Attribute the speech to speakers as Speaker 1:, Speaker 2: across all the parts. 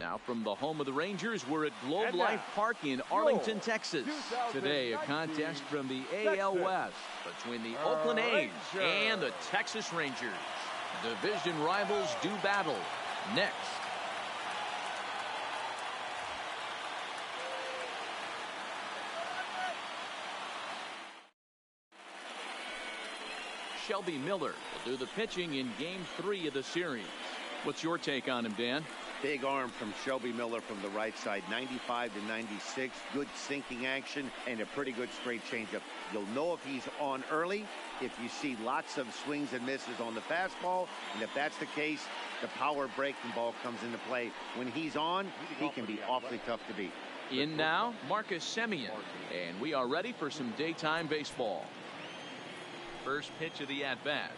Speaker 1: Now from the home of the Rangers, we're at Globe Life Park in Arlington, Texas. Today, a contest from the AL West between the Oakland A's and the Texas Rangers. Division rivals do battle. Next. Shelby Miller will do the pitching in Game 3 of the series. What's your take on him, Dan?
Speaker 2: Big arm from Shelby Miller from the right side, 95 to 96. Good sinking action and a pretty good straight changeup. You'll know if he's on early if you see lots of swings and misses on the fastball. And if that's the case, the power breaking ball comes into play. When he's on, he can be awfully tough to beat.
Speaker 1: In now, Marcus Semien. And we are ready for some daytime baseball. First pitch of the at-bat.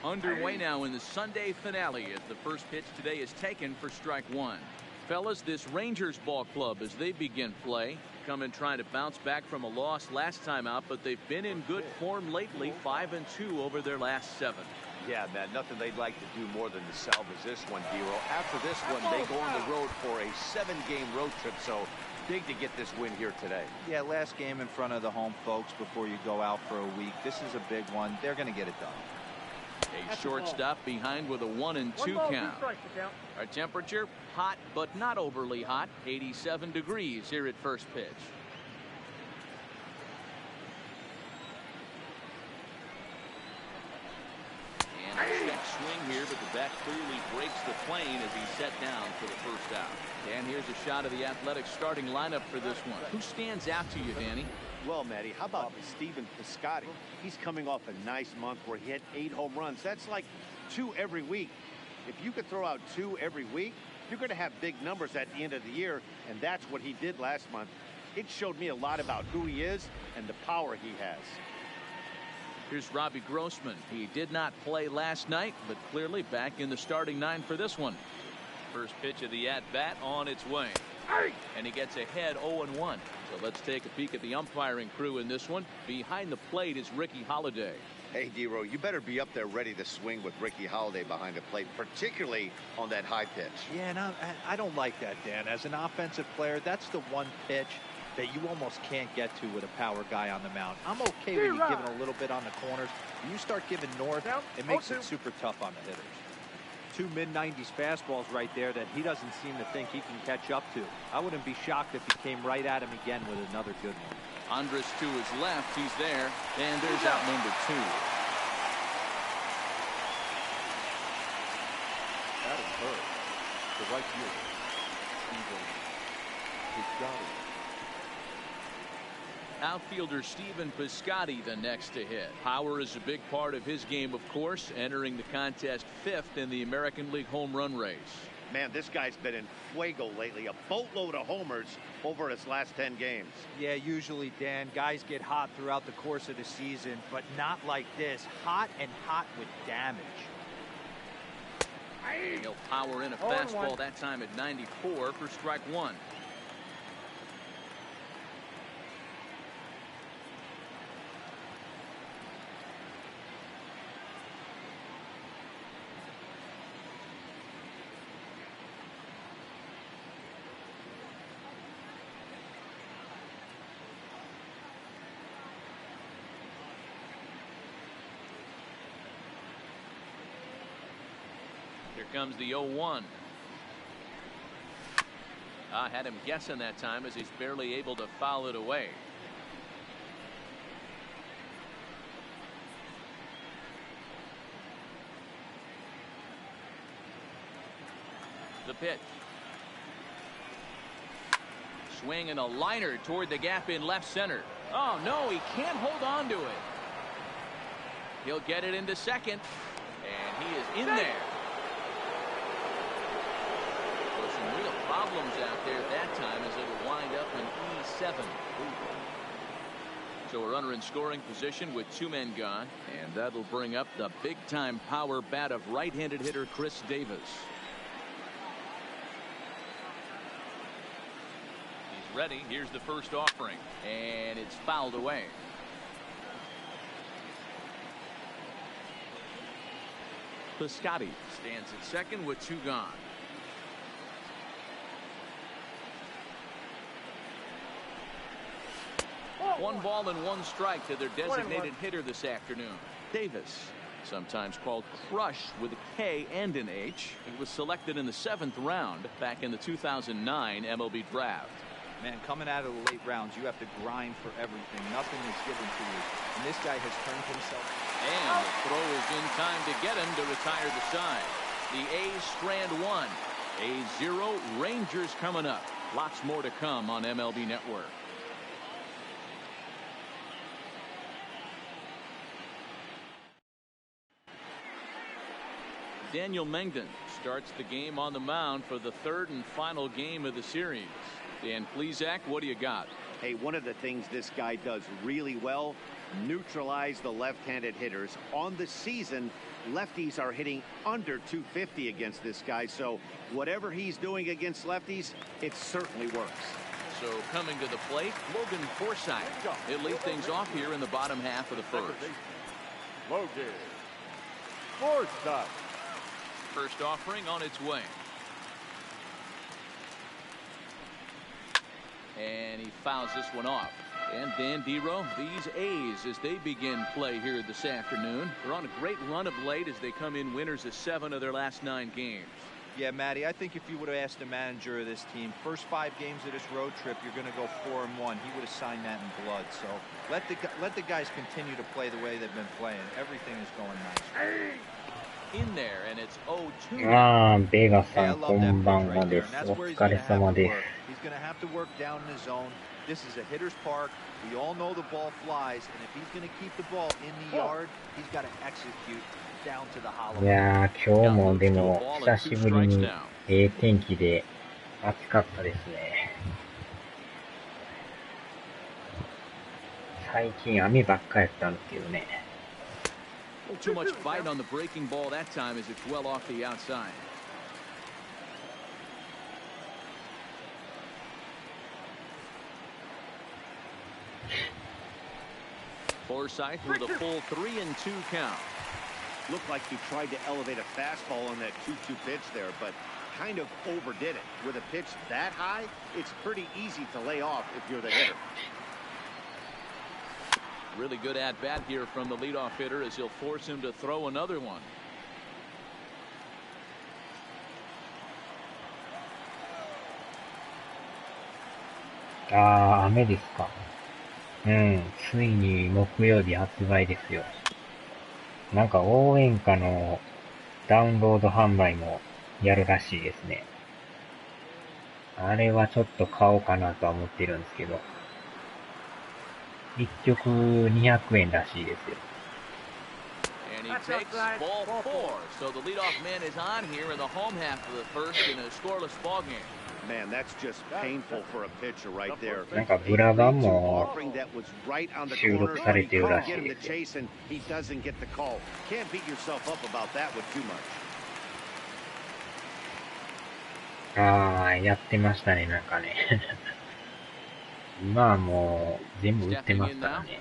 Speaker 1: Underway now in the Sunday finale as the first pitch today is taken for strike one. Fellas, this Rangers ball club as they begin play, come and trying to bounce back from a loss last time out, but they've been in good form lately, 5-2 over their last 7.
Speaker 3: Yeah, man, nothing they'd like to do more than to salvage this one, Dero. After this one, they go on the road for a 7-game road trip, so big to get this win here today.
Speaker 4: Yeah, last game in front of the home folks before you go out for a week. This is a big one. They're going to get it done.
Speaker 1: A shortstop behind with a 1-2 count. Our temperature, hot but not overly hot, 87 degrees here at first pitch. And a check swing here, but the bat clearly breaks the plane as he's set down for the first out. And here's a shot of the Athletics starting lineup for this one. Who stands out to you, Danny?
Speaker 2: Well, Matty, how about Stephen Piscotty? He's coming off a nice month where he had 8 home runs. That's like 2 every week. If you could throw out 2 every week, you're going to have big numbers at the end of the year, and that's what he did last month. It showed me a lot about who he is and the power he has.
Speaker 1: Here's Robbie Grossman. He did not play last night, but clearly back in the starting 9 for this one. First pitch of the at-bat on its way. And he gets ahead 0-1. So let's take a peek at the umpiring crew in this one. Behind the plate is Ricky Holiday.
Speaker 2: Hey, Dero, you better be up there ready to swing with Ricky Holiday behind the plate, particularly on that high pitch.
Speaker 4: Yeah, and I don't like that, Dan. As an offensive player, that's the one pitch that you almost can't get to with a power guy on the mound. I'm okay with you giving a little bit on the corners. When you start giving north, it makes it super tough on the hitters.
Speaker 5: 2 mid-90s fastballs right there that he doesn't seem to think he can catch up to. I wouldn't be shocked if he came right at him again with another good one.
Speaker 1: Andres to his left. He's there. And there's out number 2.
Speaker 6: That is hurt. The right fielder, Stephen Piscotty.
Speaker 1: Outfielder Stephen Piscotty the next to hit. Power is a big part of his game, of course, entering the contest 5th in the American League home run race.
Speaker 2: Man, this guy's been in fuego lately. A boatload of homers over his last 10 games.
Speaker 5: Yeah, usually, Dan, guys get hot throughout the course of the season, but not like this. Hot and hot with damage.
Speaker 1: He'll power in a fastball that time at 94 for strike 1. Here comes the 0-1. I had him guessing that time as he's barely able to foul it away. The pitch. Swing and a liner toward the gap in left center. Oh no, he can't hold on to it. He'll get it into second, and he is in there. Some real problems out there at that time as it'll wind up in E7. So a runner in scoring position with 2 men gone, and that'll bring up the big-time power bat of right-handed hitter Chris Davis. He's ready. Here's the first offering, and it's fouled away. Piscotty stands at second with 2 gone. 1 ball and 1 strike to their designated hitter this afternoon. Davis, sometimes called Crush with a K and an H. He was selected in the 7th round back in the 2009 MLB draft.
Speaker 5: Man, coming out of the late rounds, you have to grind for everything. Nothing is given to you. And this guy has turned himself.
Speaker 1: And the throw is in time to get him to retire the side. The A's strand 1. A's 0. Rangers coming up. Lots more to come on MLB Network. Daniel Mengden starts the game on the mound for the 3rd and final game of the series. Dan Plesac, what do you got?
Speaker 2: Hey, one of the things this guy does really well, neutralize the left-handed hitters. On the season, lefties are hitting under 250 against this guy, so whatever he's doing against lefties, it certainly works.
Speaker 1: So coming to the plate, Logan Forsythe. He'll lead things off here in the bottom half of the 1st.
Speaker 6: Logan Forsythe.
Speaker 1: First offering on its way. And he fouls this one off. And Dan Dero, these A's, as they begin play here this afternoon, they're on a great run of late as they come in winners of 7 of their last 9 games.
Speaker 5: Yeah, Matty, I think if you would have asked the manager of this team, first 5 games of this road trip, you're going to go 4-1. He would have signed that in blood. So let the guys continue to play the way they've been playing. Everything is going nice.
Speaker 1: In there, and it's 0-2.
Speaker 7: あー、ベガさん、こんばんはです。お疲れ様です。
Speaker 5: He's going to have to work down in his zone. This is a hitter's park. We all know the ball flies, and if he's going to keep the ball in the yard, he's got to execute down to the hollow.
Speaker 7: いやー、今日もでも久しぶりに天気で暑かったですね。最近雨ばっかやったんですけどね。
Speaker 1: Too much bite on the breaking ball that time as it's well off the outside. Forsythe with a full 3-2 count.
Speaker 2: Looked like he tried to elevate a fastball on that 2-2 pitch there, but kind of overdid it. With a pitch that high, it's pretty easy to lay off if you're the hitter.
Speaker 1: Really good at-bat here from the leadoff hitter as he'll force him to throw another one.
Speaker 7: Ah, 雨ですか。うん、ついに木曜日発売ですよ。なんか応援歌のダウンロード販売もやるらしいですね。あれはちょっと買おうかなとは思ってるんですけど。1曲200円らしいですよ。
Speaker 1: And he takes ball 4. So the leadoff man is on here in the home half of the 1st in a scoreless ball game.
Speaker 2: Man, that's just painful for a pitcher right there.
Speaker 7: なんかブラバンも収録されてるらしいですよ。
Speaker 2: He doesn't get the call. Can't beat yourself up about that with too much.
Speaker 7: ああ、やってましたね、なんかね。今はもう全部売ってますからね。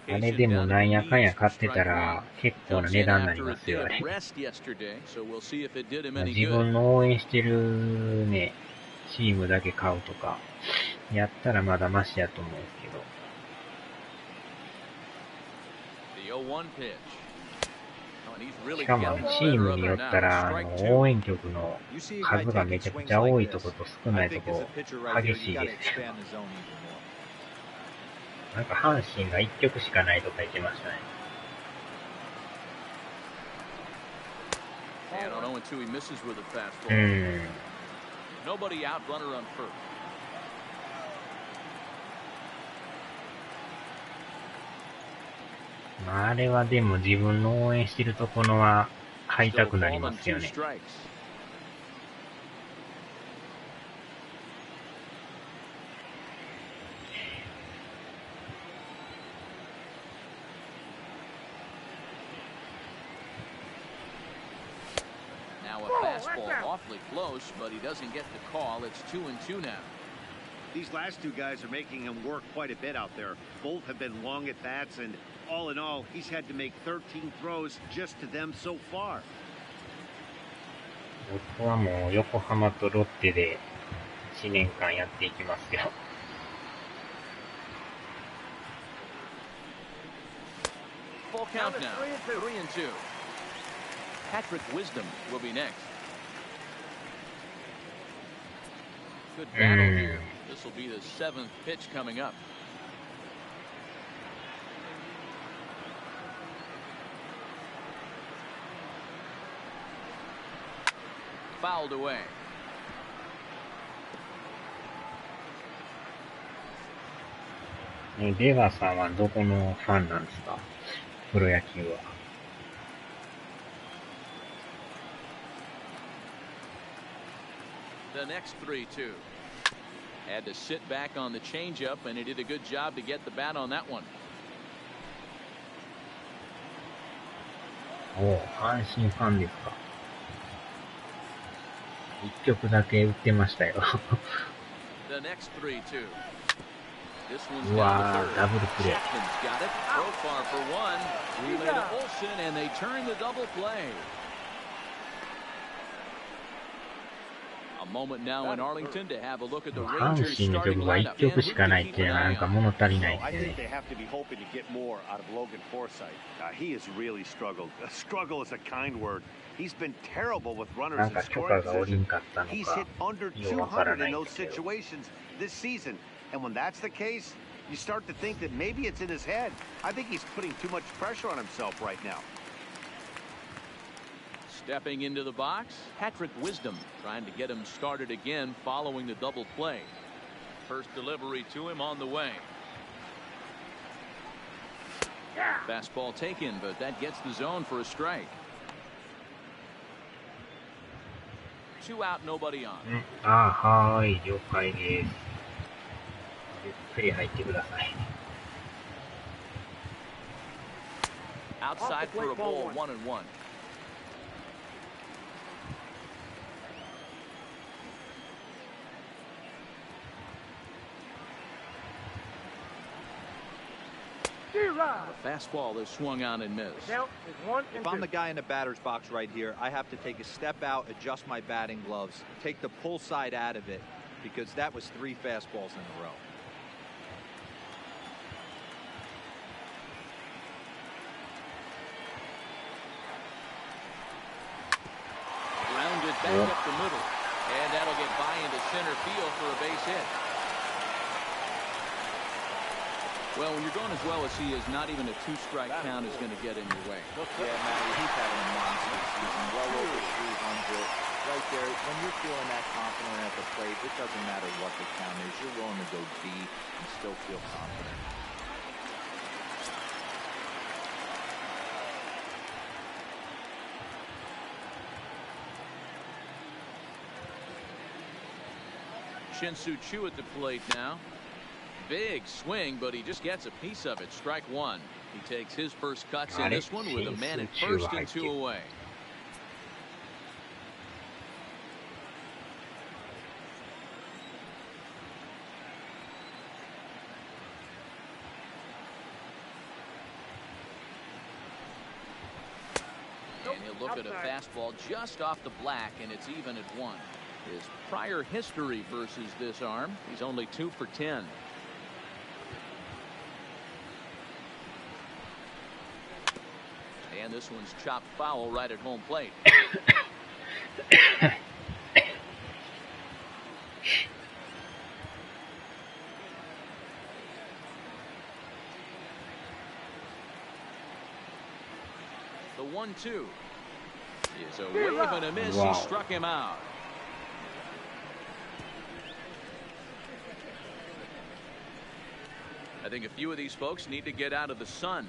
Speaker 7: あれでもなんやかんや買ってたら結構な値段になりますよね。自分の応援してるね、チームだけ買うとか、やったらまだマシやと思うんですけど。しかもチームによったら応援曲の数がめちゃくちゃ多いとこと少ないとこ激しいですよ。なんか阪神が1曲しかないとか言ってましたね。あれはでも自分の応援してるところは買いたくなりますよね。
Speaker 1: Now a fastball awfully close, but he doesn't get the call. It's 2-2 now.
Speaker 2: These last two guys are making him work quite a bit out there. Both have been long at bats, and all in all, he's had to make 13 throws just to them so far.
Speaker 7: 僕はもう横浜とロッテで1年間やっていきますよ。
Speaker 1: Full count now. 3-2. Patrick Wisdom will be next. Good battle here. This will be the 7th pitch coming up. Fouled away.
Speaker 7: 出川さんはどこのファンなんですか？プロ野球は。
Speaker 1: The next 3-2. Had to sit back on the changeup, and he did a good job to get the bat on that one.
Speaker 7: おお、阪神ファンですか。1曲だけ売ってましたよ。
Speaker 1: The next 3-2. This one's
Speaker 7: う
Speaker 1: down
Speaker 7: わ
Speaker 1: to
Speaker 7: ー、
Speaker 1: third.
Speaker 7: ダブルプレー。
Speaker 1: Chapman's got it. Throw far for one. Relay to Olsen, and they turn the double play. A moment now in Arlington to have a look at the
Speaker 7: 阪
Speaker 1: Rangers
Speaker 7: 神の
Speaker 1: starting
Speaker 7: 曲が
Speaker 1: lineup.
Speaker 7: 1曲しかないっていうのはなんか物足りない
Speaker 2: I
Speaker 7: です
Speaker 2: think
Speaker 7: ね。
Speaker 2: they have to be hoping to get more out of Logan Forsythe.
Speaker 3: He has really struggled. Struggle is a kind word. He's been terrible with
Speaker 7: な
Speaker 3: runners
Speaker 7: ん
Speaker 3: in
Speaker 7: か許
Speaker 3: scoring
Speaker 7: 可が下りん
Speaker 3: position.
Speaker 7: かったの
Speaker 3: He's
Speaker 7: か
Speaker 3: hit under
Speaker 7: ようわから
Speaker 3: 200
Speaker 7: な
Speaker 3: in
Speaker 7: いん
Speaker 3: those
Speaker 7: ですけど。
Speaker 3: situations this season. And when that's the case, you start to think that maybe it's in his head. I think he's putting too much pressure on himself right now.
Speaker 1: Stepping into the box, Patrick Wisdom trying to get him started again following the double play. First delivery to him on the way. Fastball taken, but that gets the zone for a strike. 2 out, nobody on.
Speaker 7: ああ、はーい、了解です。ゆっくり入ってください。
Speaker 1: Outside for a ball, 1-1. The fastball is swung on and missed.
Speaker 5: If I'm the guy in the batter's box right here, I have to take a step out, adjust my batting gloves, take the pull side out of it, because that was 3 fastballs in a row.
Speaker 1: Grounded back up the middle, and that'll get by into center field for a base hit. Well, when you're going as well as he is, not even a 2-strike count is going to get in your way.
Speaker 5: Yeah, Matty, he's having a monster season, well over 300. Right there, when you're feeling that confident at the plate, it doesn't matter what the count is. You're willing to go deep and still feel confident.
Speaker 1: Shin-Soo Choo at the plate now. Big swing, but he just gets a piece of it. Strike one. He takes his first cuts in this one with a man at first and 2 away. And he'll look at a fastball just off the black, and it's even at 1. His prior history versus this arm, he's only 2 for 10. And this one's chopped foul right at home plate. The 1-2 is a wave and a miss.
Speaker 7: Wow.
Speaker 1: He struck him out. I think a few of these folks need to get out of the sun.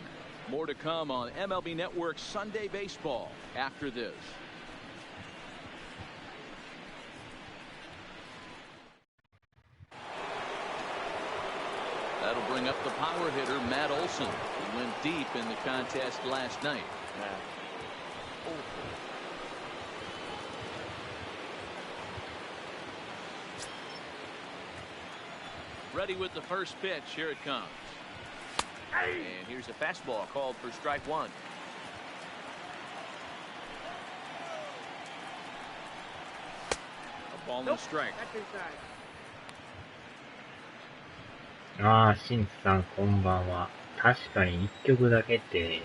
Speaker 1: More to come on MLB Network Sunday Baseball after this. That'll bring up the power hitter, Matt Olson. He went deep in the contest last night. Ready with the first pitch. Here it comes. And here's a fastball called for strike one. A ball and a strike.
Speaker 7: ああ、シンツさんこんばんは。確かに一曲だけって、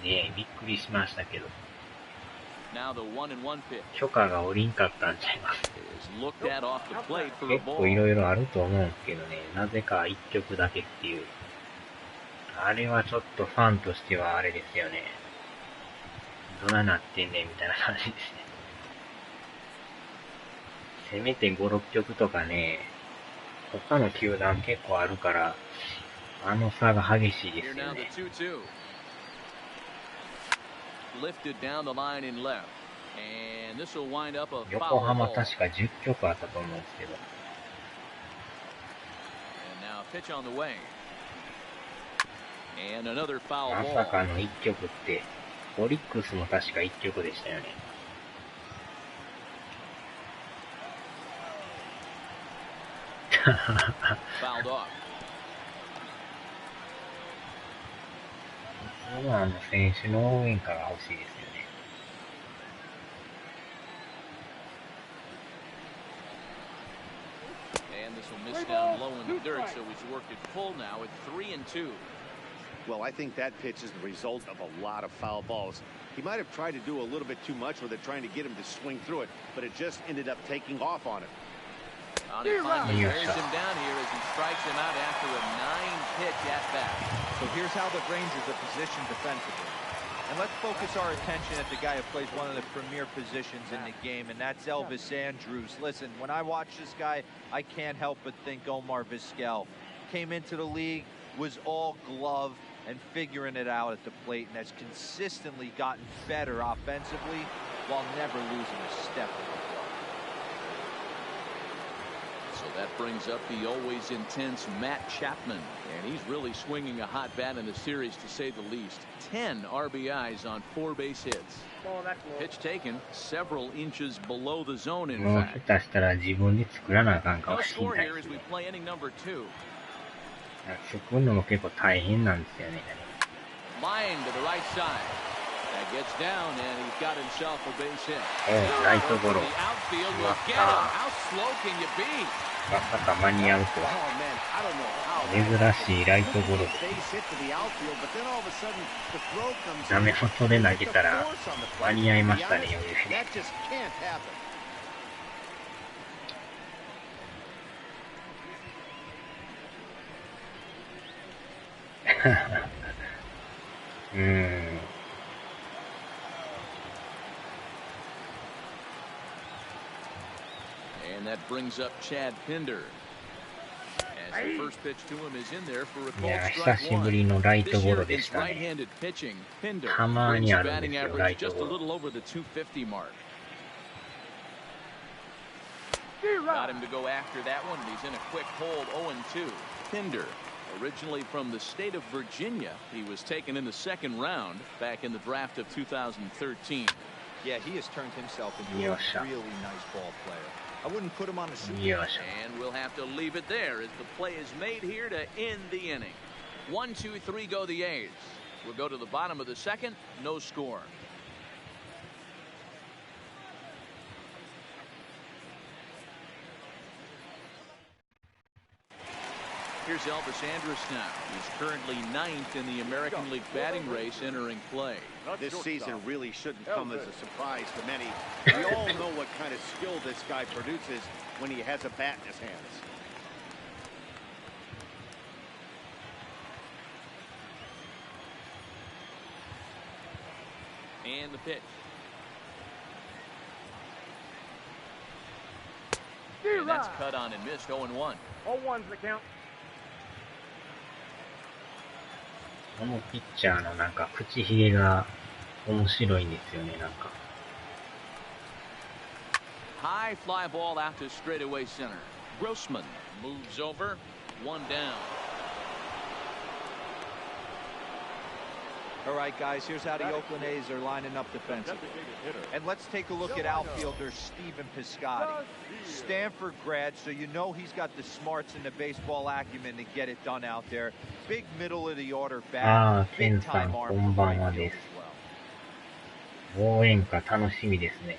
Speaker 7: ねえ、びっくりしましたけど。許可が下りんかったんちゃいます。結構いろいろあると思うんですけどね、なぜか一曲だけっていう。あれはちょっとファンとしてはあれですよね。どないなってんねんみたいな感じですね。せめて5、6曲とかね、他の球団結構あるから、あの差が激しいですよね。横浜確か10曲あったと思うんですけど。まさかの1曲って、オリックスも確か1曲でしたよね。普通は選手の応援歌が欲しいですよね。
Speaker 2: Well, I think that pitch is the result of a lot of foul balls. He might have tried to do a little bit too much with it, trying to get him to swing through it, but it just ended up taking off on him.
Speaker 1: He finally wears him down here as he strikes him out after a 9-pitch at-bat.
Speaker 5: So here's how the Rangers are positioned defensively. And let's focus our attention at the guy who plays one of the premier positions in the game, and that's Elvis Andrus. Listen, when I watch this guy, I can't help but think Omar Vizquel. Came into the league, was all glove, and figuring it out at the plate, and has consistently gotten better offensively while never losing a step in the play.
Speaker 1: So that brings up the always intense Matt Chapman, and he's really swinging a hot bat in the series, to say the least. 10 RBIs on 4 base hits. Pitch taken several inches below the zone, in fact.
Speaker 7: No
Speaker 1: score here as we play inning number 2.
Speaker 7: 作るのも結構大変なんですよね。
Speaker 1: Line to the right side. That gets down, and he's got himself a base hit.
Speaker 7: ライトゴロ。
Speaker 1: The outfield will get him. How slow can you be?
Speaker 7: まさか間に合うとは。珍しいライトゴロ。ダメ元で投げたら間に合いましたね、余裕で。
Speaker 1: And that brings up Chad Pinder. As the first pitch to him is in there for a called strike one. This year against right-handed pitching, Pinder brings a batting average just a little over the 250 mark. Got him to go after that one, and he's in a quick hold, 0-2. Pinder, originally from the state of Virginia, he was taken in the second round back in the draft of 2013.
Speaker 5: Yeah, he has turned himself into a really nice ball player. I wouldn't put him on a super.
Speaker 1: And we'll have to leave it there as the play is made here to end the inning. 1, 2, 3 go the A's. We'll go to the bottom of the second, no score. Here's Elvis Andrus now. He's currently 9th in the American League batting race entering play.
Speaker 2: This season really shouldn't come as a surprise to many. We all know what kind of skill this guy produces when he has a bat in his hands.
Speaker 1: And the pitch. And that's cut on and missed, 0-1.
Speaker 6: 0-1's the count.
Speaker 7: このピッチャーのなんか口ひげが面白いんですよね、なんか。
Speaker 1: High fly ball out to straightaway center. Grossman moves over, 1 down.
Speaker 5: All right, guys, here's how the Oakland A's are lining up defensively. And let's take a look at outfielder Stephen Piscotty. Stanford grad, so you know he's got the smarts and the baseball acumen to get it done out there. Big middle of the order bat. Big time arm for right field as well.
Speaker 7: 応援歌楽しみですね。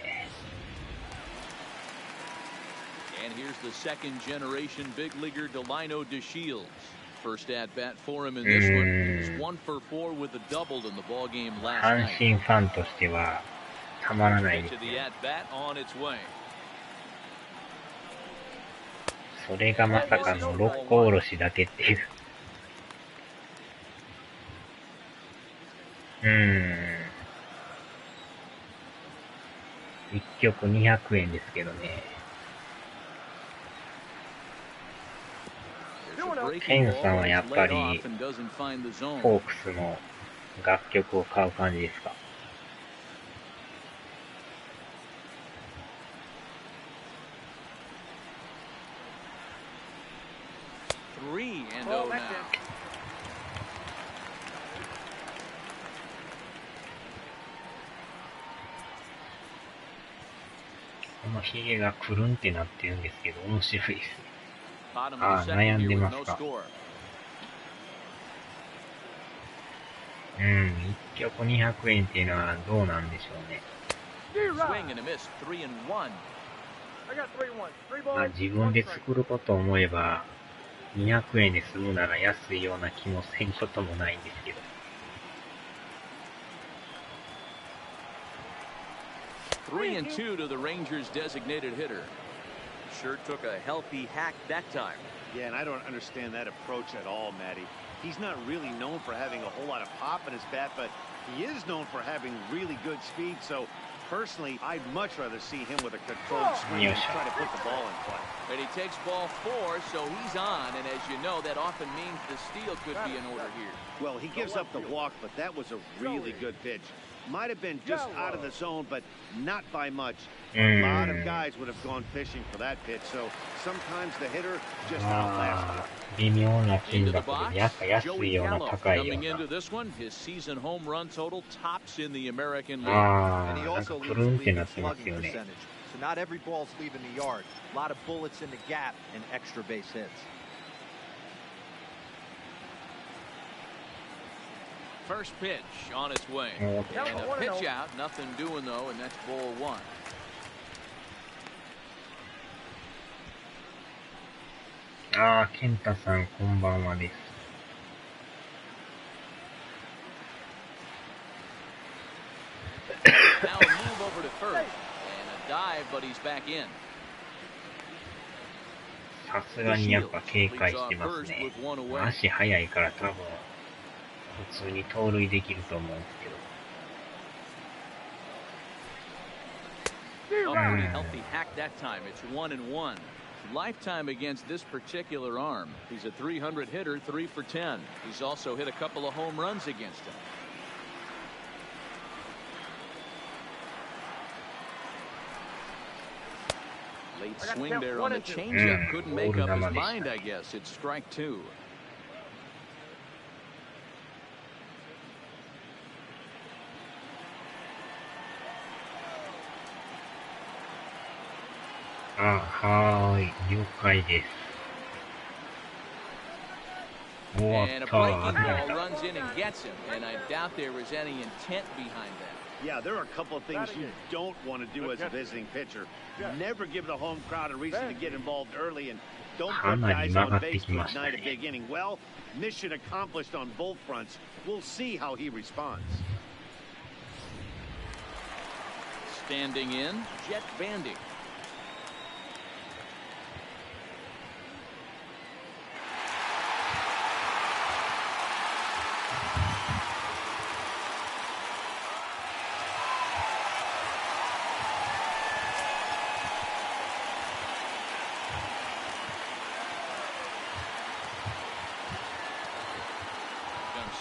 Speaker 1: And here's the second generation big leaguer Delino DeShields. First at bat for him in this one. He was 1 for 4 with a double in the ball game last
Speaker 7: 阪
Speaker 1: night.
Speaker 7: 神ファンとしてはたまらないで
Speaker 1: To
Speaker 7: す
Speaker 1: the
Speaker 7: ね。
Speaker 1: at bat on its way.
Speaker 7: それがまさかの六甲おろしだけっていう。1曲200円ですけどね。ケンさんはやっぱりフォークスの楽曲を買う感じですか？このヒゲがくるんってなってるんですけど面白いですね。ああ、悩んでますか。1曲200円っていうのはどうなんでしょうね。まあ自分で作ることを思えば200円で済むなら安いような気もせんこともないんですけど。
Speaker 1: 3-2 to the Rangers' designated hitter. Sure took a healthy hack that time.
Speaker 2: Yeah, and I don't understand that approach at all, Matty. He's not really known for having a whole lot of pop in his bat, but he is known for having really good speed. So personally, I'd much rather see him with a controlled swing and try to put the ball in play.
Speaker 1: And he takes ball 4, so he's on. And as you know, that often means the steal could be in order here.
Speaker 2: Well, he gives up the walk, but that was a really good pitch. Might have been just out of the zone, but not by much. A lot of guys would have gone fishing for that pitch, so sometimes the hitter just outlasts him.
Speaker 7: 微妙な金額でやっぱ安いような高いよう
Speaker 1: Coming
Speaker 7: な。
Speaker 1: into this one, his season home run total tops in the American League.
Speaker 7: あ
Speaker 5: And
Speaker 7: あ、
Speaker 5: he
Speaker 7: なんか
Speaker 5: also
Speaker 7: く
Speaker 5: leads
Speaker 7: るん
Speaker 5: the
Speaker 7: って
Speaker 5: league
Speaker 7: な
Speaker 5: in
Speaker 7: ってます
Speaker 5: slugging
Speaker 7: よね。
Speaker 5: percentage. So not every ball's leaving the yard. A lot of bullets in the gap and extra base hits.
Speaker 1: First pitch on its way.
Speaker 7: Okay.
Speaker 1: And a pitch out, nothing doing though, and that's ball 1.
Speaker 7: ああ、ケンタさんこんばんはです。
Speaker 1: Now a move over to first, and a dive, but he's back in.
Speaker 7: さすがにやっぱ警戒してますね。足速いから多分普通に盗塁できると思うんですけど。
Speaker 1: Oh, pretty healthy hack that time. It's 1-1. Lifetime against this particular arm. He's a 300 hitter, 3 for 10. He's also hit a couple of home runs against him. Late swing there on the changeup. Couldn't make up his mind, I guess. It's strike 2.
Speaker 7: あ、はーい、了解です。終わ
Speaker 1: And
Speaker 7: っ
Speaker 1: a
Speaker 7: た。
Speaker 1: breaking ball runs in and gets him, and I doubt there was any intent behind that.
Speaker 2: Yeah, there are a couple of things you don't want to do as a visiting pitcher. Never give the home crowd a reason to get involved early, and don't put guys on base to ignite a big inning. Well, mission accomplished on both fronts. We'll see how he responds.
Speaker 1: Standing in, Jet Bandy.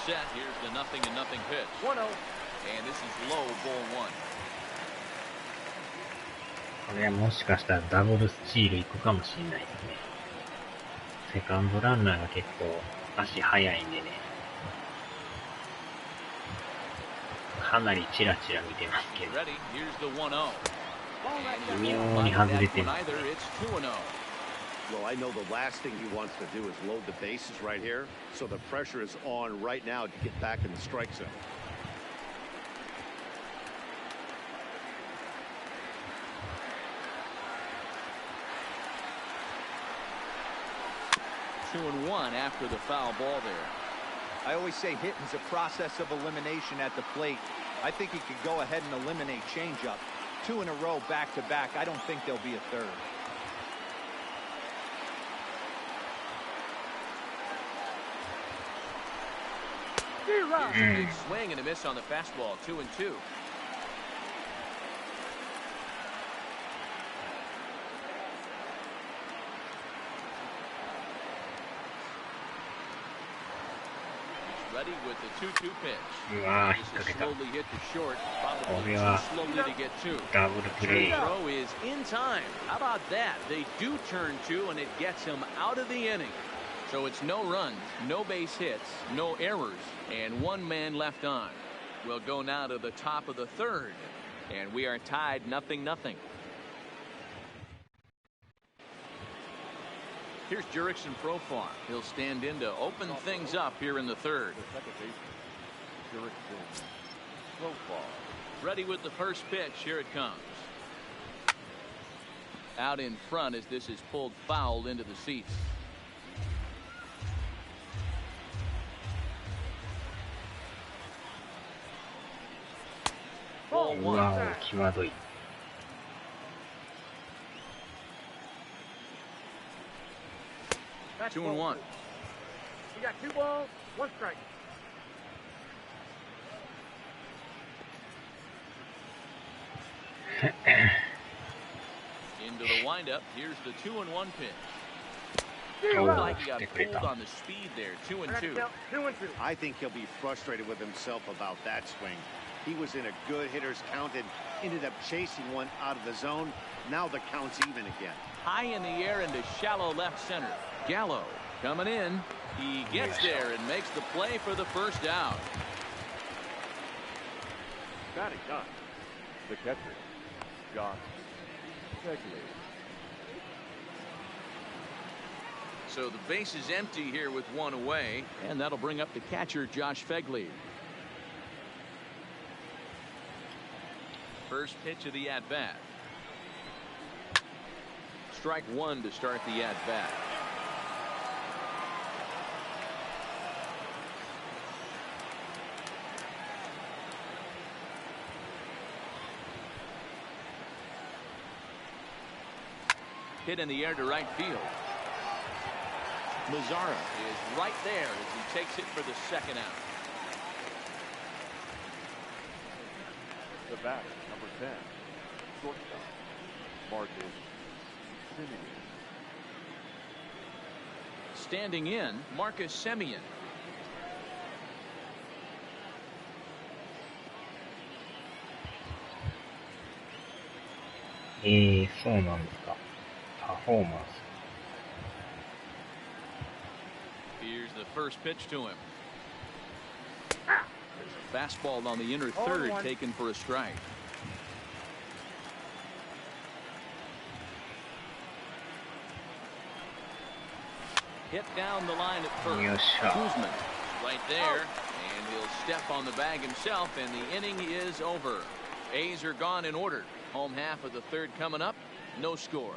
Speaker 1: Set. Here's the 0-0 pitch. 1-0. And this is low, ball 1.
Speaker 7: これはもしかしたらダブルスチールいくかもしれないですね。セカンドランナーが結構足速いんでね。かなりチラチラ見てますけど。
Speaker 1: Ready. Here's the 1-0.
Speaker 7: 微妙に外れてますね。
Speaker 1: It's 2-0.
Speaker 2: Well, I know the last thing he wants to do is load the bases right here, so the pressure is on right now to get back in the strike zone.
Speaker 1: 2-1 after the foul ball there.
Speaker 5: I always say hitting is a process of elimination at the plate. I think he could go ahead and eliminate changeup. 2 in a row back-to-back. I don't think there'll be a third.
Speaker 1: Big swing and a miss on the fastball. 2-2. Ready with the 2-2 pitch. This is slowly hit to short. Probably too slowly to get two. The throw is in time. How about that? They do turn two, and it gets him out of the inning. So it's no runs, no base hits, no errors, and 1 man left on. We'll go now to the top of the third, and we are tied 0-0. Here's Jurickson Profar. He'll stand in to open things up here in the third. Ready with the first pitch. Here it comes. Out in front as this is pulled foul into the seats. Ball 1.
Speaker 6: That's
Speaker 1: 2-1.
Speaker 6: We got 2 balls, 1 strike.
Speaker 1: Into the windup. Here's the 2-1 pitch. Like he got pulled on the speed there. 2-2.
Speaker 6: 2-2.
Speaker 2: I think he'll be frustrated with himself about that swing. He was in a good hitter's count and ended up chasing one out of the zone. Now the count's even again.
Speaker 1: High in the air into shallow left center. Gallo coming in. He gets there and makes the play for the first out.
Speaker 6: Batting done. The catcher, Josh Fegley.
Speaker 1: So the base is empty here with 1 away, and that'll bring up the catcher, Josh Fegley. First pitch of the at-bat. Strike 1 to start the at-bat. Hit in the air to right field. Mazzara is right there as he takes it for the second out.
Speaker 6: The batter, number 10, shortstop, Marcus Simeon.
Speaker 1: Standing in, Marcus Simeon.
Speaker 7: Here's
Speaker 1: the first pitch to him. There's a fastball on the inner third taken for a strike. Hit down the line at first. Kuzman right there, and he'll step on the bag himself, and the inning is over. A's are gone in order. Home half of the third coming up. No score.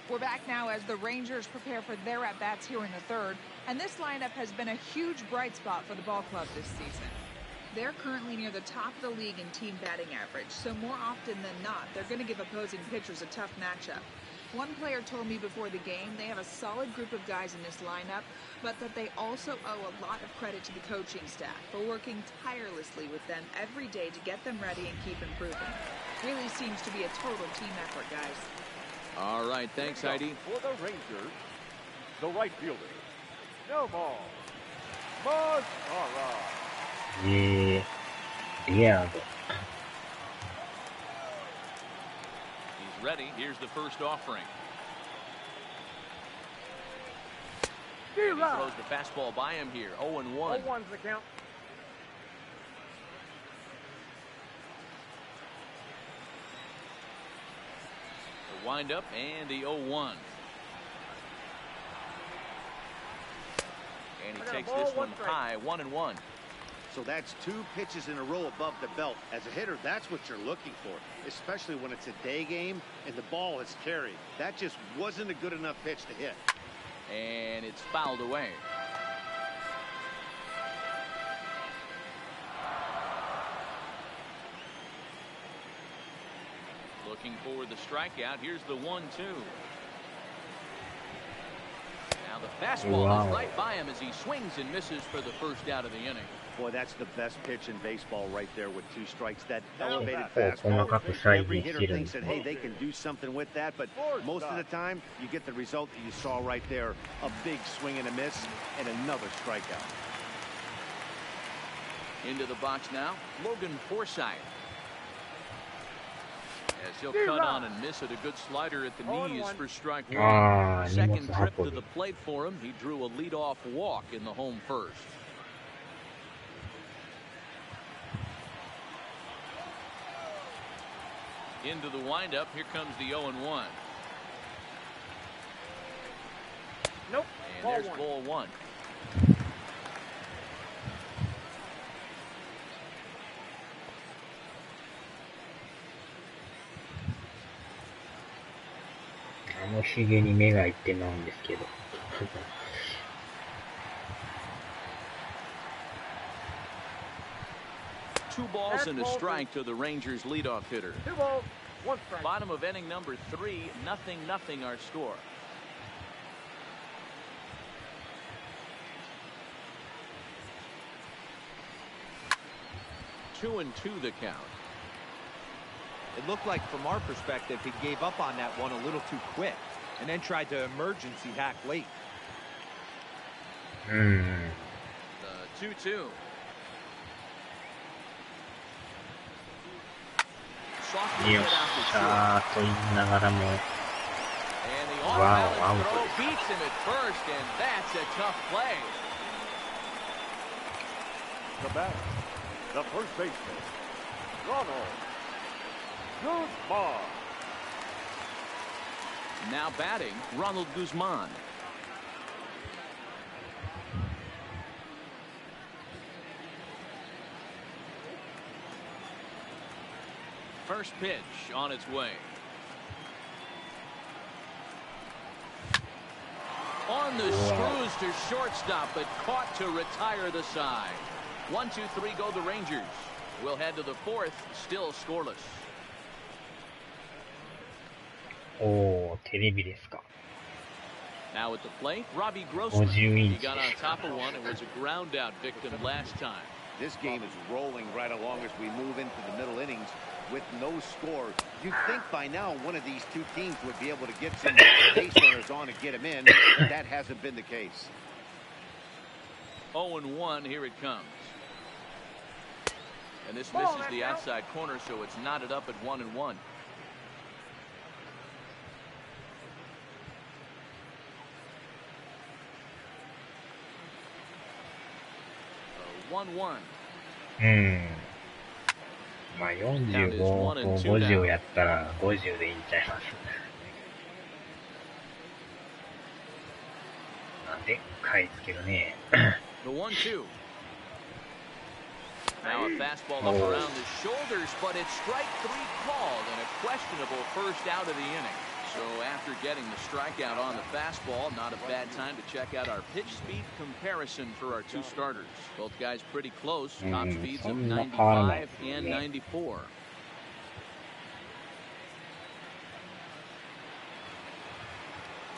Speaker 8: We're back now as the Rangers prepare for their at-bats here in the third, and this lineup has been a huge bright spot for the ball club this season. They're currently near the top of the league in team batting average, so more often than not, they're going to give opposing pitchers a tough matchup. One player told me before the game they have a solid group of guys in this lineup, but that they also owe a lot of credit to the coaching staff for working tirelessly with them every day to get them ready and keep improving. Really seems to be a total team effort, guys.
Speaker 1: All right, thanks, Heidi.
Speaker 6: For the Rangers, the right fielder, no ball, Mazzara.
Speaker 7: Yeah.
Speaker 1: He's ready. Here's the first offering. And he throws the fastball by him here. 0-1.
Speaker 6: 0-1's the count.
Speaker 1: The windup and the 0-1. And he takes this one high. 1-1.
Speaker 2: So that's 2 pitches in a row above the belt. As a hitter, that's what you're looking for, especially when it's a day game and the ball is carried. That just wasn't a good enough pitch to hit.
Speaker 1: And it's fouled away. Looking for the strikeout. Here's the 1-2. Now the fastball is right by him as he swings and misses for the first out of the inning.
Speaker 2: Boy, that's the best pitch in baseball right there with 2 strikes. That elevated fastball. Every hitter thinks that, hey, they can do something with that, but most of the time, you get the result that you saw right there. A big swing and a miss, and another strikeout.
Speaker 1: Into the box now, Logan Forsythe. As he'll cut on and miss it, a good slider at the knees for strike 1. Second trip to the plate for him. He drew a leadoff walk in the home first. Into the windup. Here comes the 0-1.
Speaker 6: Nope.
Speaker 1: And there's ball 1.
Speaker 7: ひげに目がいってまうんですけど。
Speaker 1: 2 balls and a strike to the Rangers leadoff hitter.
Speaker 6: 2 balls, 1 strike.
Speaker 1: Bottom of inning number 3, 0-0 our score. Two and 2 the count.
Speaker 5: It looked like, from our perspective, he gave up on that one a little too quick and then tried to emergency hack late.
Speaker 1: The 2-2. Softly hit out the short.
Speaker 7: と言いながらも、
Speaker 1: And the off-balance throw beats him at first, and that's a tough play.
Speaker 6: The batter, the first baseman, Ronald Guzman.
Speaker 1: Now batting, Ronald Guzman. First pitch on its way. On the screws to shortstop, but caught to retire the side. 1-2-3 go the Rangers. We'll head to the 4th, still scoreless.
Speaker 7: テレビですか。
Speaker 1: Now at the plate, Robbie Grossman.
Speaker 7: 50 イン
Speaker 1: He
Speaker 7: チ。
Speaker 1: got on top of one and was a ground out victim last time.
Speaker 2: This game is rolling right along as we move into the middle innings with no score. You'd think by now one of these 2 teams would be able to get some base runners on and get them in, but that hasn't been the case.
Speaker 1: 0-1, here it comes. And this misses the outside corner, so it's knotted up at 1-1. 1-1.
Speaker 7: まあ45と50やったら50でいいんちゃいます。でっかいですけどね。
Speaker 1: The 1-2. Now a fastball up around the shoulders, but it's strike 3 called and a questionable first out of the inning. So after getting the strikeout on the fastball, not a bad time to check out our pitch speed comparison for our 2 starters. Both guys pretty close, top speeds of 95 and 94.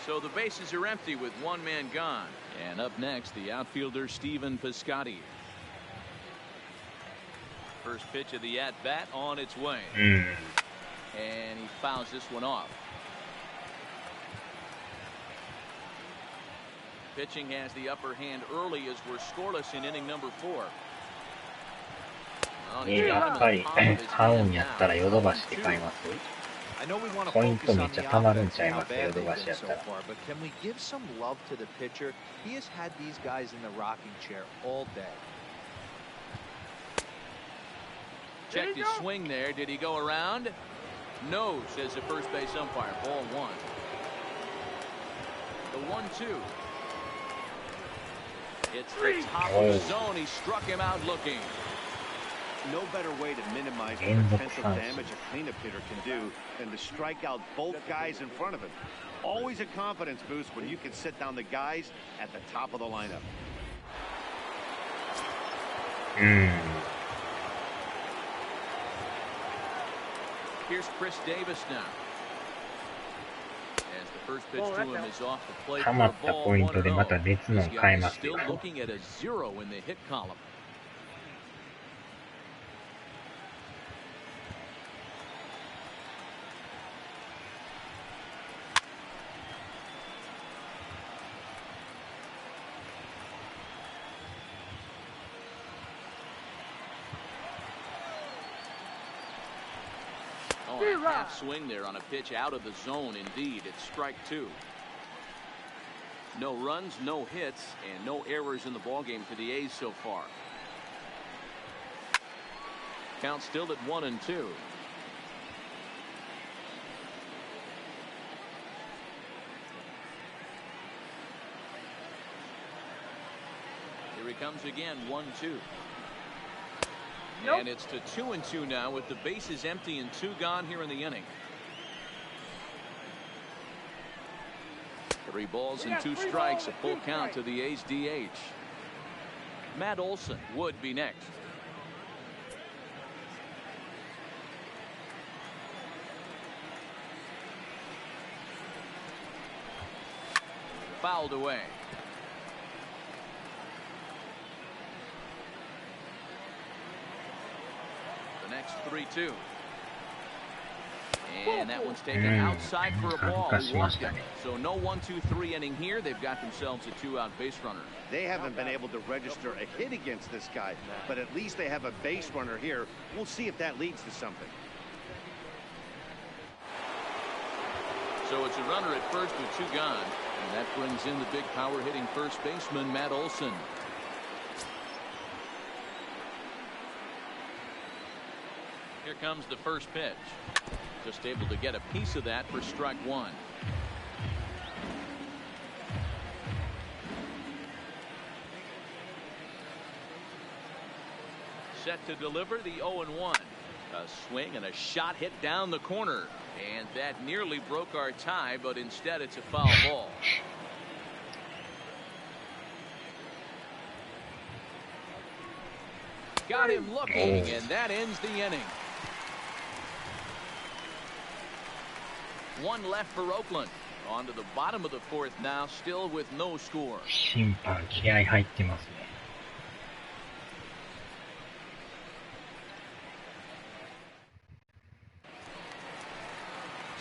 Speaker 1: So the bases are empty with 1 man gone. And up next, the outfielder Stephen Piscotty. First pitch of the at-bat on its way. And he fouls this one off. Pitching has the upper hand early as we're scoreless in inning number 4.
Speaker 7: やっぱり買うんやったらヨドバシで買います。ポイントめっちゃ貯まるんちゃいます、ヨドバシやったら。
Speaker 5: But can we give some love to the pitcher? He has had these guys in the rocking chair all day.
Speaker 1: Checked his swing there. Did he go around? No, says the first base umpire. Ball 1. The 1-2. It's the top of the zone. He struck him out looking.
Speaker 2: No better way to minimize the potential damage a cleanup hitter can do than to strike out both guys in front of him. Always a confidence boost when you can sit down the guys at the top of the lineup.
Speaker 1: Here's Chris Davis now. As the first pitch to him is off the plate for a ball, 1-0. This guy is still looking at a 0 in the hit column. Half swing there on a pitch out of the zone. Indeed, it's strike 2. No runs, no hits, and no errors in the ballgame for the A's so far. Count still at 1-2. Here he comes again, 1-2. And it's to 2-2 now with the bases empty and 2 gone here in the inning. 3 balls and 2 strikes, a full count to the A's DH. Matt Olson would be next. Fouled away. Next 3-2. And that one's taken outside for a ball. He walked it. So no 1-2-3 inning here. They've got themselves a 2-out base runner.
Speaker 2: They haven't been able to register a hit against this guy, but at least they have a base runner here. We'll see if that leads to something.
Speaker 1: So it's a runner at first with 2 gone. And that brings in the big power hitting first baseman, Matt Olson. Here comes the first pitch. Just able to get a piece of that for strike 1. Set to deliver the 0-1. A swing and a shot hit down the corner. And that nearly broke our tie, but instead it's a foul ball. Got him looking, and that ends the inning. 1 left for Oakland. On to the bottom of the 4th now, still with no score.
Speaker 7: 審判気合入ってますね。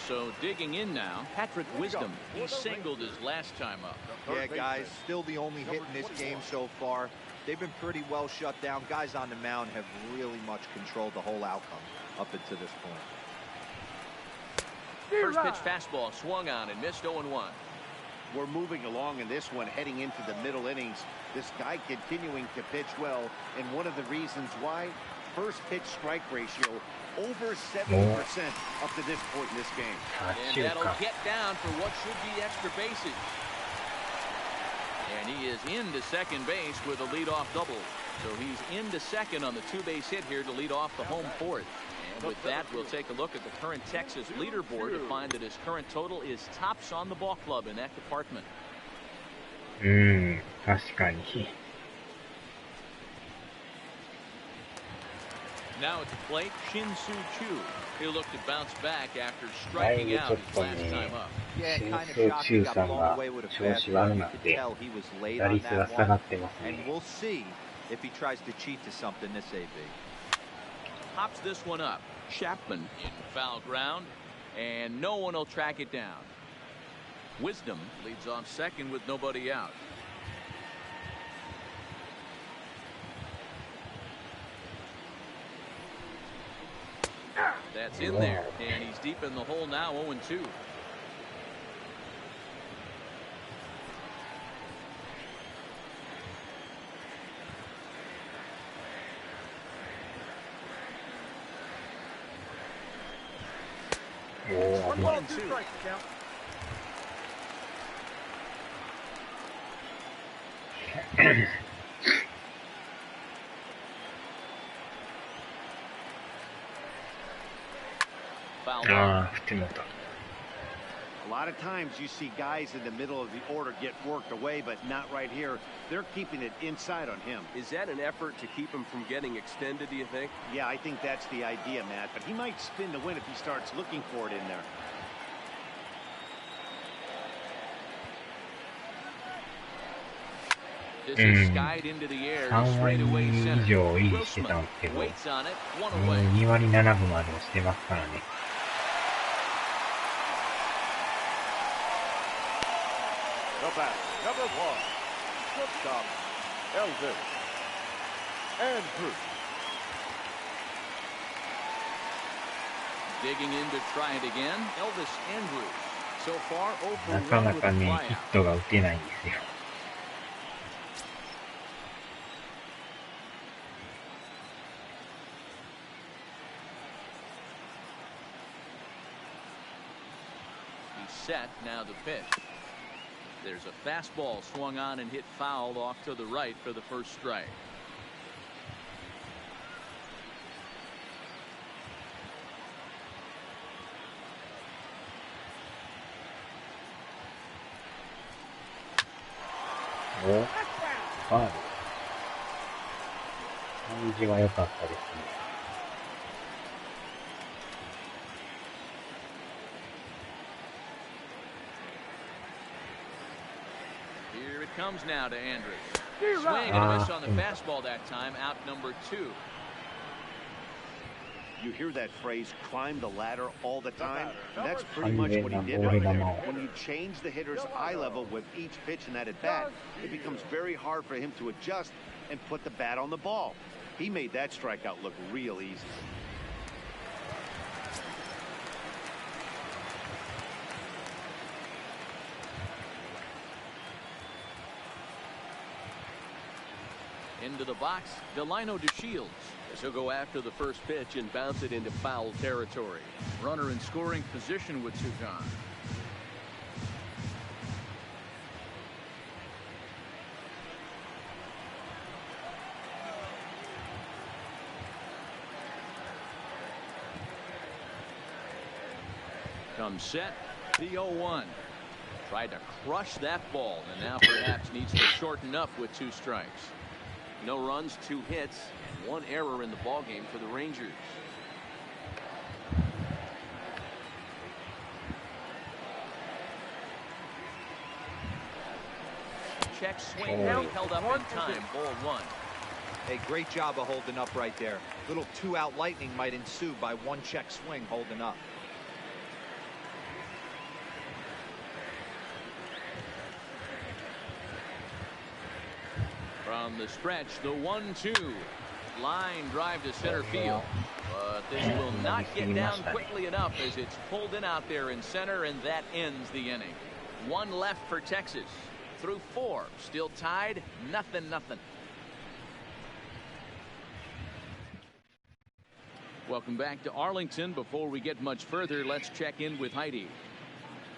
Speaker 1: So digging in now, Patrick Wisdom. He singled his last time up.
Speaker 5: Yeah, guys, still the only hit in this game so far. They've been pretty well shut down. Guys on the mound have really much controlled the whole outcome up until this point.
Speaker 1: First pitch fastball swung on and missed 0-1.
Speaker 2: We're moving along in this one, heading into the middle innings. This guy continuing to pitch well, and one of the reasons why, first pitch strike ratio over 70% up to this point in this game.
Speaker 1: And that'll get down for what should be extra bases. And he is into second base with a leadoff double. So he's into second on the 2-base hit here to lead off the home 4th. And with that, we'll take a look at the current Texas leaderboard to find that his current total is tops on the ball club in that department.
Speaker 7: 確かに。
Speaker 1: Now at the plate, Shin-Soo Choo. He'll look to bounce back after striking out his last time up.
Speaker 5: Yeah, kind of shocked he got blown away with a fastball. You could tell he was late on that one. And we'll see if he tries to cheat to something this AB.
Speaker 1: Pops this one up. Chapman in foul ground, and no one will track it down. Wisdom leads off second with nobody out. That's in there, and he's deep in the hole now, 0-2.
Speaker 7: Oh,
Speaker 1: 1-2.
Speaker 7: ああ、振ってもうた。
Speaker 2: A lot of times you see guys in the middle of the order get worked away, but not right here. They're keeping it inside on him.
Speaker 6: Is that an effort to keep him from getting extended, do you think?
Speaker 2: Yeah, I think that's the idea, Matt. But he might spin to win if he starts looking for it in there.
Speaker 1: This is skied into the air to
Speaker 7: 3割
Speaker 1: straightaway
Speaker 7: 以
Speaker 1: center.
Speaker 7: 上維持してたんですけど、
Speaker 1: Waits on it, one
Speaker 7: もう
Speaker 1: away.
Speaker 7: 2割7分まで押してますからね。
Speaker 6: The batter, number 1, shortstop, Elvis Andrews.
Speaker 1: Digging in to try it again, Elvis Andrews. So far,
Speaker 7: な
Speaker 1: over
Speaker 7: か
Speaker 1: one
Speaker 7: な
Speaker 1: with
Speaker 7: か
Speaker 1: a
Speaker 7: ね、
Speaker 1: flyout.
Speaker 7: ヒットが打てないんですよ。
Speaker 1: He's set, now the pitch. There's a fastball swung on and hit foul off to the right for the first strike.
Speaker 7: お、ファウル。感じは良かったですね。
Speaker 1: Here it comes now to Andrews. Swing and a miss on the fastball that time, out number 2.
Speaker 2: You hear that phrase, climb the ladder all the time? That's pretty much what he did right there. When you change the hitter's eye level with each pitch in that at-bat, it becomes very hard for him to adjust and put the bat on the ball. He made that strikeout look real easy.
Speaker 1: Into the box, Delino DeShields. As he'll go after the first pitch and bounce it into foul territory. Runner in scoring position with two gone. Comes set, the 0-1. Tried to crush that ball and now perhaps needs to shorten up with 2 strikes. No runs, 2 hits, 1 error in the ballgame for the Rangers. Check swing, held up in time, ball 1.
Speaker 5: Hey, great job of holding up right there. Little 2-out lightning might ensue by 1 check swing holding up.
Speaker 1: From the stretch, the 1-2. Line drive to center field. But this will not get down quickly enough as it's pulled in out there in center, and that ends the inning. 1 left for Texas. Through 4. Still tied, 0-0. Welcome back to Arlington. Before we get much further, let's check in with Heidi.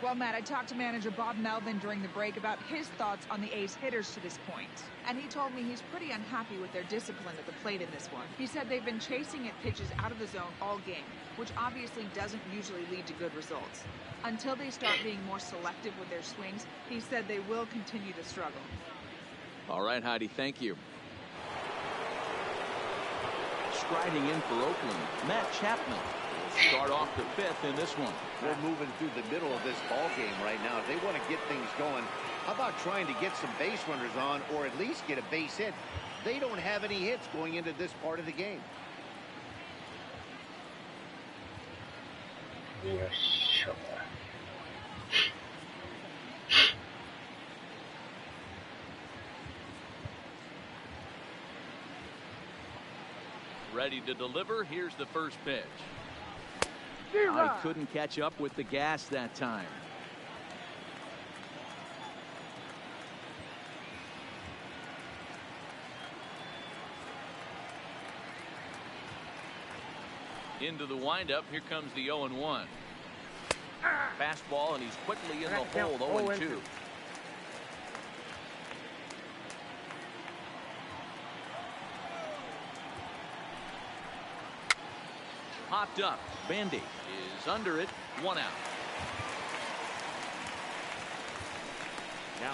Speaker 8: Well, Matt, I talked to manager Bob Melvin during the break about his thoughts on the A's hitters to this point. And he told me he's pretty unhappy with their discipline at the plate in this one. He said they've been chasing at pitches out of the zone all game, which obviously doesn't usually lead to good results. Until they start being more selective with their swings, he said they will continue to struggle.
Speaker 1: All right, Heidi, thank you. Striding in for Oakland, Matt Chapman. Start off the 5th in this one.
Speaker 2: We're moving through the middle of this ball game right now. If they want to get things going, how about trying to get some base runners on, or at least get a base hit? They don't have any hits going into this part of the game.
Speaker 1: Ready to deliver. Here's the first pitch. I couldn't catch up with the gas that time. Into the windup. Here comes the 0-1. Fastball, and he's quickly in the hole. 0-2. popped up. Bandy is under it. 1 out.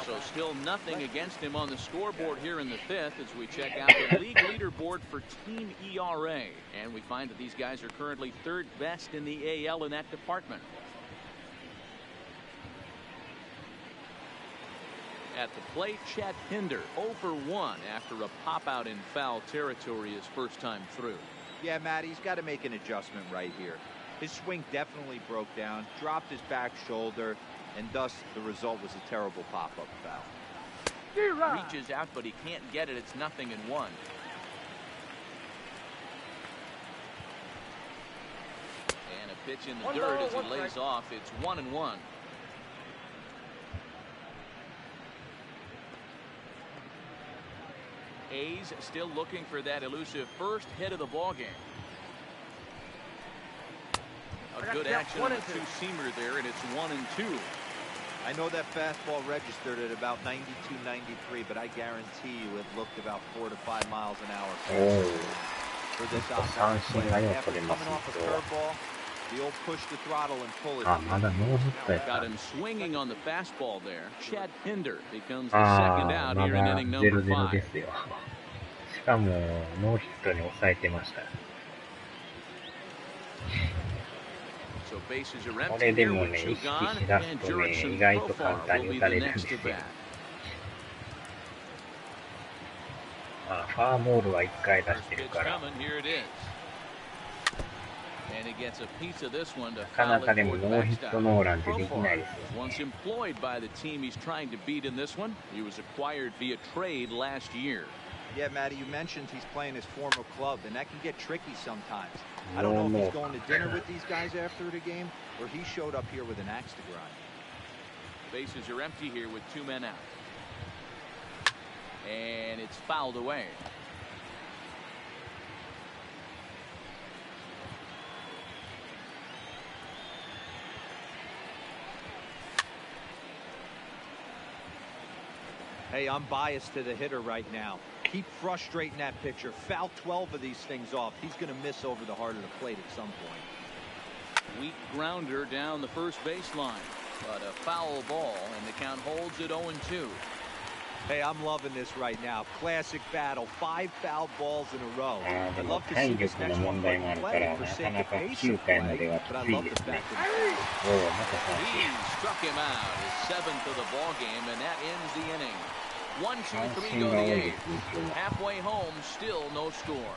Speaker 1: So still nothing against him on the scoreboard here in the 5th as we check out the league leaderboard for team ERA. And we find that these guys are currently 3rd best in the AL in that department. At the plate, Chad Pinder 0 for 1 after a pop out in foul territory his first time through.
Speaker 5: Yeah, Matt, he's got to make an adjustment right here. His swing definitely broke down, dropped his back shoulder, and thus the result was a terrible pop-up foul.
Speaker 1: Reaches out, but he can't get it. It's 0-1. And a pitch in the dirt as he lays off. It's 1-1. A's still looking for that elusive first hit of the ball game. A good action on the two-seamer there, and it's 1-2.
Speaker 5: I know that fastball registered at about 92, 93, but I guarantee you it looked about 4 to 5 miles an hour for this offensive player. After coming off a curveball, the old push the throttle and pull it.
Speaker 1: Got him swinging on the fastball there. Chad Pinder becomes the second out here in inning number 5.
Speaker 7: しかもノーヒットに抑えてました。これでもね、意識しだすとね、意外と簡単に打たれるんですよ。まあ、ファーボールは1回出してるから。なかなかでもノーヒットノーランってできないですよね。
Speaker 5: Yeah, Matty, you mentioned he's playing his former club, and that can get tricky sometimes. I don't know if he's going to dinner with these guys after the game, or he showed up here with an axe to grind.
Speaker 1: Bases are empty here with 2 men out. And it's fouled away.
Speaker 5: Hey, I'm biased to the hitter right now. Keep frustrating that pitcher. Foul 12 of these things off. He's going to miss over the heart of the plate at some point.
Speaker 1: Weak grounder down the first baseline, but a foul ball, and the count holds at 0-2.
Speaker 5: Hey, I'm loving this right now. Classic battle. 5 foul balls in a row. I'd love to see this next one play for sake of pace of play, but I love the fact that
Speaker 1: he struck him out, his 7th of the ball game, and that ends the inning. 1, 2, 3 go the 8th. Halfway home, still no score.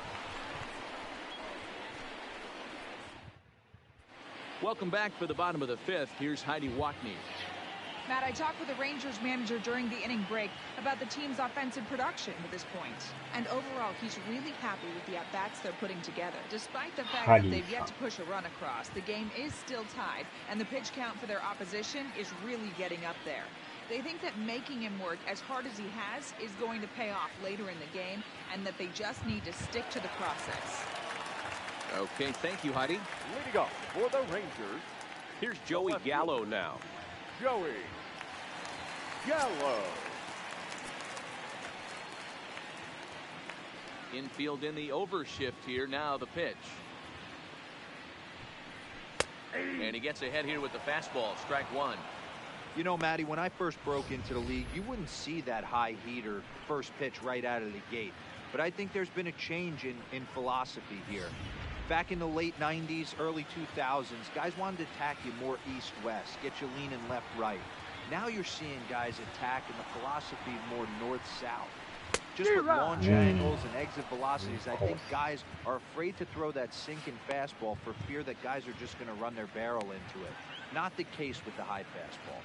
Speaker 1: Welcome back for the bottom of the 5th. Here's Heidi Watney.
Speaker 8: Matt, I talked with the Rangers manager during the inning break about the team's offensive production to this point. And overall, he's really happy with the at-bats they're putting together. Despite the fact that they've yet to push a run across, the game is still tied, and the pitch count for their opposition is really getting up there. They think that making him work as hard as he has is going to pay off later in the game, and that they just need to stick to the process.
Speaker 1: Okay, thank you, Heidi.
Speaker 6: Leading off for the Rangers,
Speaker 1: here's Joey Gallo now.
Speaker 6: Joey Gallo.
Speaker 1: Infield in the overshift here. Now the pitch. And he gets ahead here with the fastball. Strike 1.
Speaker 5: You know, Matty, when I first broke into the league, you wouldn't see that high heater first pitch right out of the gate. But I think there's been a change in philosophy here. Back in the late 90s, early 2000s, guys wanted to attack you more east-west, get you leaning left-right. Now you're seeing guys attack in the philosophy more north-south. Just with launch angles and exit velocities, I think guys are afraid to throw that sinking fastball for fear that guys are just going to run their barrel into it. Not the case with the high fastball.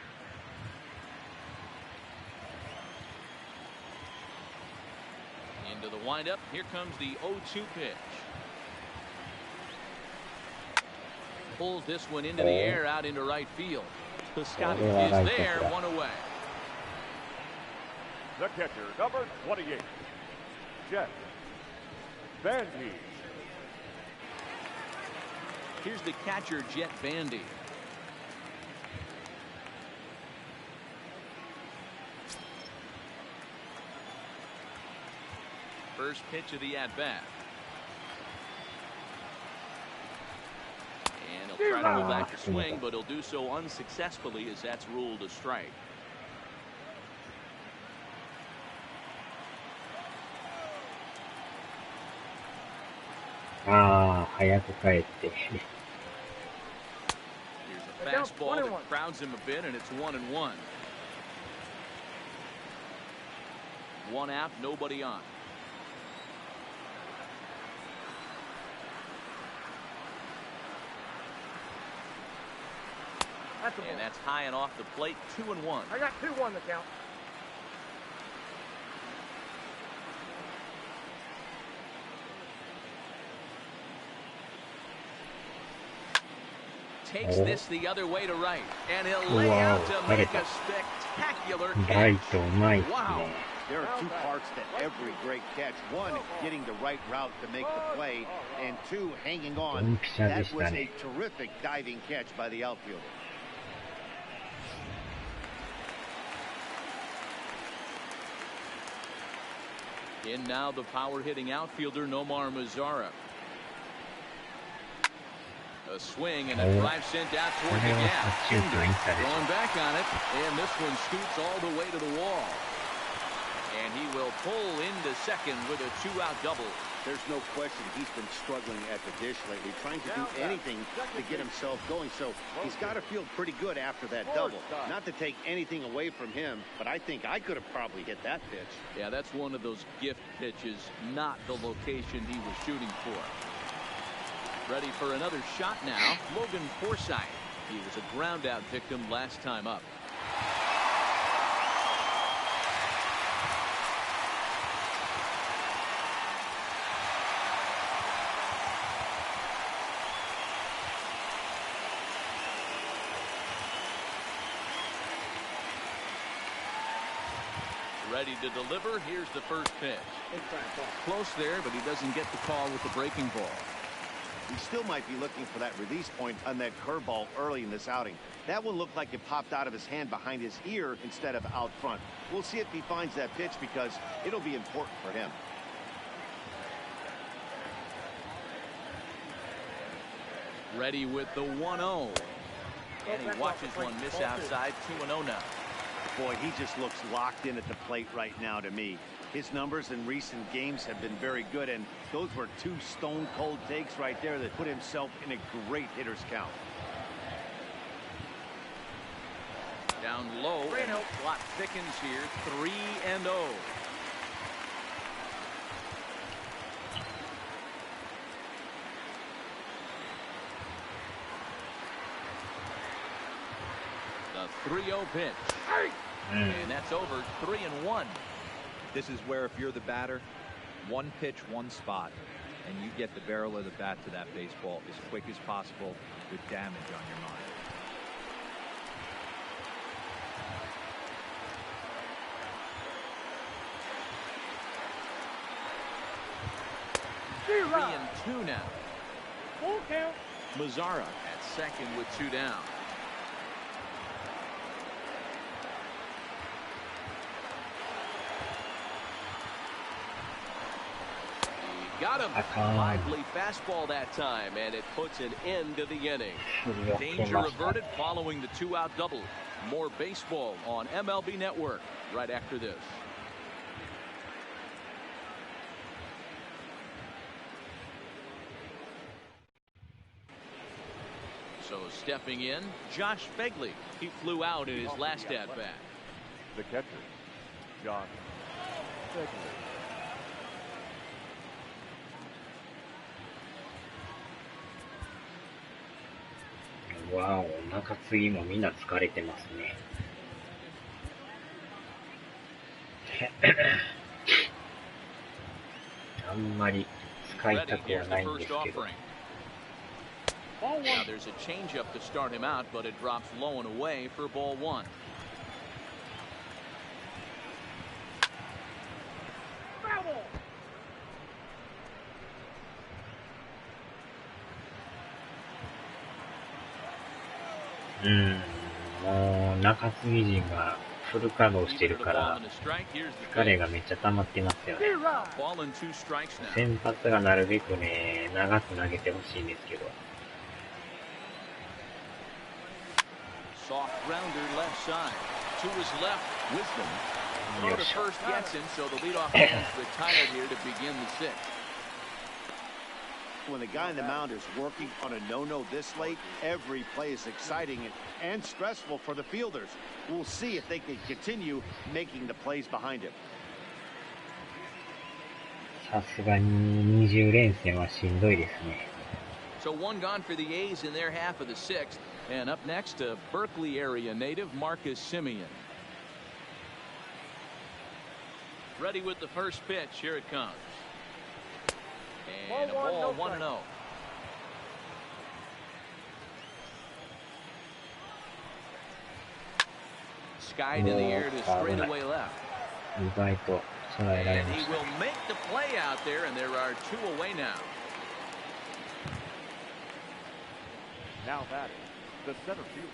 Speaker 1: Into the windup. Here comes the 0-2 pitch. Pulls this one into the air out into right field. Piscotty is there, 1 away.
Speaker 6: The catcher, number 28, Jet Bandy.
Speaker 1: Here's the catcher, Jet Bandy. First pitch of the at-bat. He'll try to go back to swing, but he'll do so unsuccessfully as that's ruled a strike.
Speaker 7: Ah, 早く帰って。
Speaker 1: Here's a fastball that crowds him a bit, and it's 1-1. One out, nobody on. And that's high and off the plate, 2-1.
Speaker 6: I got 2-1 to count.
Speaker 1: Takes this the other way to right, and he'll lay out to make a spectacular catch. Wow.
Speaker 2: There are two parts to every great catch. One, getting the right route to make the play, and two, hanging on. That was a terrific diving catch by the outfielder.
Speaker 1: In now the power-hitting outfielder Nomar Mazara. A swing and a drive sent out toward the gap. Going back on it, and this one scoots all the way to the wall. And he will pull into second with a two-out double.
Speaker 2: There's no question he's been struggling at the dish lately, trying to do anything to get himself going. So he's got to feel pretty good after that double. Not to take anything away from him, but I think I could have probably hit that pitch.
Speaker 1: Yeah, that's one of those gift pitches, not the location he was shooting for. Ready for another shot now, Logan Forsythe. He was a ground-out victim last time up. Ready to deliver. Here's the first pitch. Close there, but he doesn't get the call with the breaking ball.
Speaker 2: He still might be looking for that release point on that curveball early in this outing. That one looked like it popped out of his hand behind his ear instead of out front. We'll see if he finds that pitch because it'll be important for him.
Speaker 1: Ready with the 1-0. And he watches one miss outside. 2-0 now.
Speaker 2: Boy, he just looks locked in at the plate right now to me. His numbers in recent games have been very good, and those were two stone-cold takes right there that put himself in a great hitter's count.
Speaker 1: Down low, and the clock thickens here, 3-0. The 3-0 pitch. And that's over, 3-1.
Speaker 5: This is where if you're the batter, one pitch, one spot, and you get the barrel of the bat to that baseball as quick as possible with damage on your mind.
Speaker 1: 3-2 now.
Speaker 6: Full count.
Speaker 1: Mazara at second with two down. Got him. Lively fastball that time, and it puts an end to the inning. Danger averted following the two-out double. More baseball on MLB Network right after this. So stepping in, Josh Begley. He flew out in his last at-bat.
Speaker 6: The catcher, Josh Begley.
Speaker 7: わお、中継ぎもみんな疲れてますね。あんまり使いたくはないんですけど。
Speaker 1: Now there's a changeup to start him out, but it drops low and away for ball one.
Speaker 7: もう中継ぎ陣がフル稼働してるから疲れがめっちゃ溜まってますよね。先発がなるべくね長く投げてほしいんですけど。
Speaker 1: Soft grounder left side. To his left, Wisdom. Throw to first gets him, so the leadoff man is retired here to begin the sixth.
Speaker 2: When the guy on the mound is working on a no-no this late, every play is exciting and stressful for the fielders. We'll see if they can continue making the plays behind him.
Speaker 7: さすがに20連戦はしんどいですね。
Speaker 1: So one gone for the A's in their half of the sixth. And up next, a Berkeley area native, Marcus Semien. Ready with the first pitch. Here it comes. And a ball 1-0. Skied in the air to straightaway left.
Speaker 7: 意外と捉えられ
Speaker 1: And
Speaker 7: ま
Speaker 1: he
Speaker 7: した。
Speaker 1: will make the play out there, and there are two away now.
Speaker 6: Now batting, the center fielder,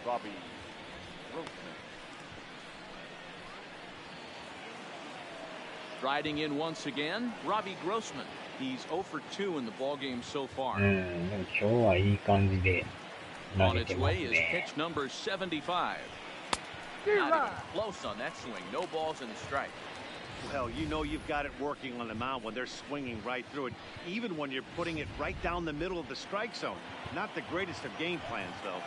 Speaker 6: Robbie Grossman.
Speaker 1: Striding in once again, Robbie Grossman. He's 0 for 2 in the ballgame so far.
Speaker 7: でも今日はいい感じで投
Speaker 1: On
Speaker 7: げ
Speaker 1: its
Speaker 7: てます
Speaker 1: way is
Speaker 7: ね。
Speaker 1: pitch number 75. Not even close on that swing. No balls in the strike.
Speaker 2: Well, you know you've got it working on the mound when they're swinging right through it, even when you're putting it right down the middle of the strike zone. Not the greatest of game plans, though.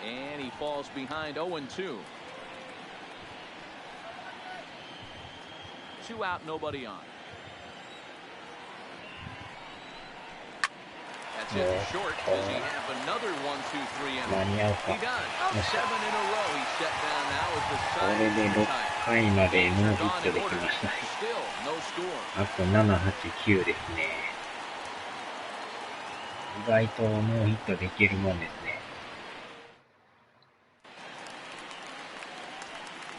Speaker 1: And he falls behind 0-2. 2 out, nobody on. That's it to short. Does he have another 1-2-3 inning?
Speaker 7: 間に合うか。
Speaker 1: He does.
Speaker 7: よっしゃ。
Speaker 1: 7 in a row. He's set down now as the
Speaker 7: これ
Speaker 1: sign
Speaker 7: で
Speaker 1: of
Speaker 7: 6
Speaker 1: time.
Speaker 7: 回までノー
Speaker 1: They're
Speaker 7: ヒッ
Speaker 1: gone
Speaker 7: ト
Speaker 1: in
Speaker 7: でき
Speaker 1: order.
Speaker 7: ましたね。
Speaker 1: Still no score.
Speaker 7: あと7、8、9ですね。意外とノーヒットできるもんですね。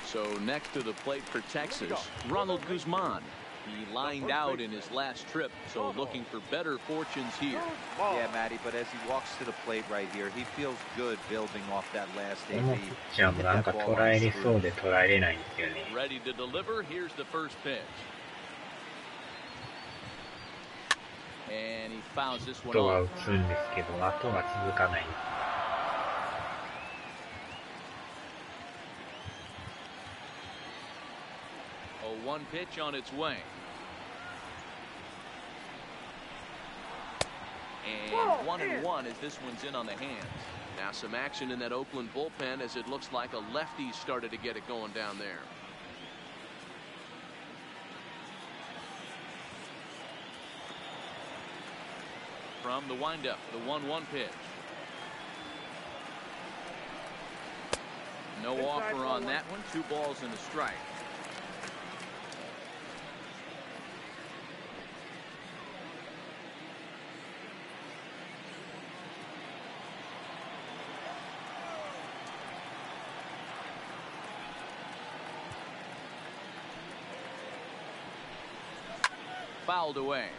Speaker 1: So next to the plate for Texas, Ronald Guzman. He lined out in his last trip, so looking for better fortunes here.
Speaker 5: Yeah, Matty, but as he walks to the plate right here, he feels good building off that last
Speaker 7: この
Speaker 5: AB.
Speaker 7: ピッチャーもなんか捉えれそうで捉えれないんですよね。
Speaker 1: Ready to deliver. Here's the first pitch. And he fouls this one
Speaker 7: 人は
Speaker 1: off.
Speaker 7: 打つんですけど、後が続かない。
Speaker 1: 0-1 pitch on its way. And 1-1 as this one's in on the hands. Now some action in that Oakland bullpen as it looks like a lefty started to get it going down there. From the windup, the 1-1 pitch. No offer on that one. 2 balls and a strike. Fouled away.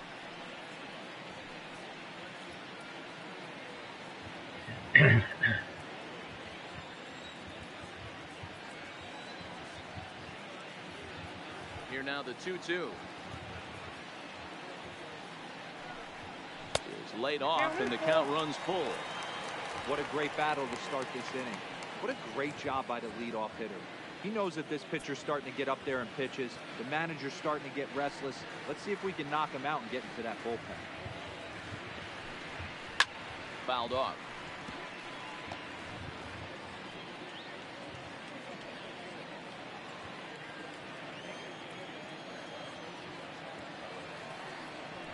Speaker 1: Here now the 2-2. Is laid off and the count runs full.
Speaker 5: What a great battle to start this inning. What a great job by the leadoff hitter. He knows that this pitcher's starting to get up there in pitches. The manager's starting to get restless. Let's see if we can knock him out and get into that bullpen.
Speaker 1: Fouled off.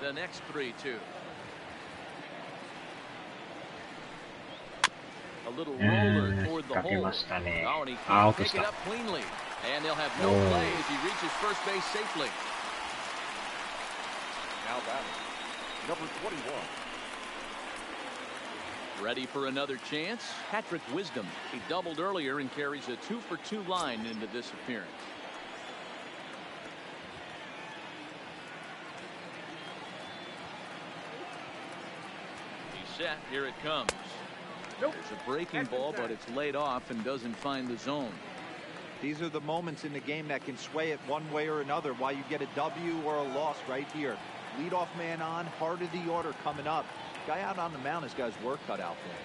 Speaker 1: The next 3-2. A little roller toward the
Speaker 7: かけ
Speaker 1: hole.
Speaker 7: ましたね。
Speaker 1: Oh, and he
Speaker 7: あ、
Speaker 1: can't
Speaker 7: 落と
Speaker 1: pick
Speaker 7: し
Speaker 1: it
Speaker 7: た。
Speaker 1: up cleanly. And they'll have no
Speaker 7: Oh.
Speaker 1: play as he reaches first base safely.
Speaker 6: Now batting, number 21.
Speaker 1: Ready for another chance? Patrick Wisdom. He doubled earlier and carries a 2-for-2 line into this appearance. He's set. Here it comes. There's a breaking ball, but it's laid off and doesn't find the zone.
Speaker 5: These are the moments in the game that can sway it one way or another, why you get a W or a loss right here. Leadoff man on, heart of the order coming up. Guy out on the mound has got his work cut out for him.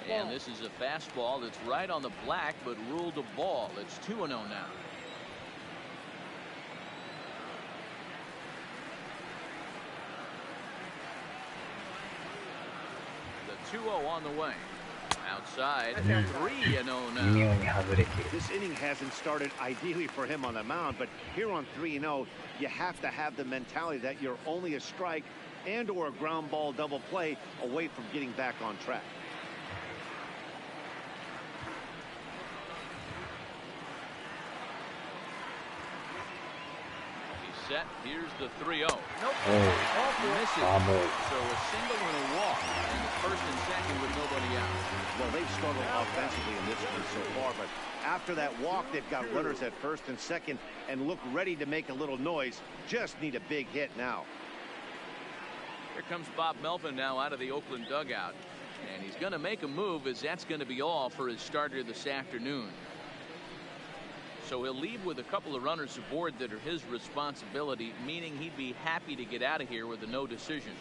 Speaker 1: And this is a fastball that's right on the black, but ruled a ball. It's 2-0 now. The 2-0 on the way. Outside, 3-0 now.
Speaker 2: This inning hasn't started ideally for him on the mound, but here on 3-0, you have to have the mentality that you're only a strike and or a ground ball double play away from getting back on track.
Speaker 1: Set. Here's the 3-0. Nope.
Speaker 7: Oh.
Speaker 1: Misses. So a single and a walk. And the first and second with nobody out.
Speaker 2: Well, they've struggled offensively in this one so far, but after that walk, they've got runners at first and second and look ready to make a little noise. Just need a big hit now.
Speaker 1: Here comes Bob Melvin now out of the Oakland dugout. And he's going to make a move, as that's going to be all for his starter this afternoon. So he'll leave with a couple of runners aboard that are his responsibility, meaning he'd be happy to get out of here with a no decision.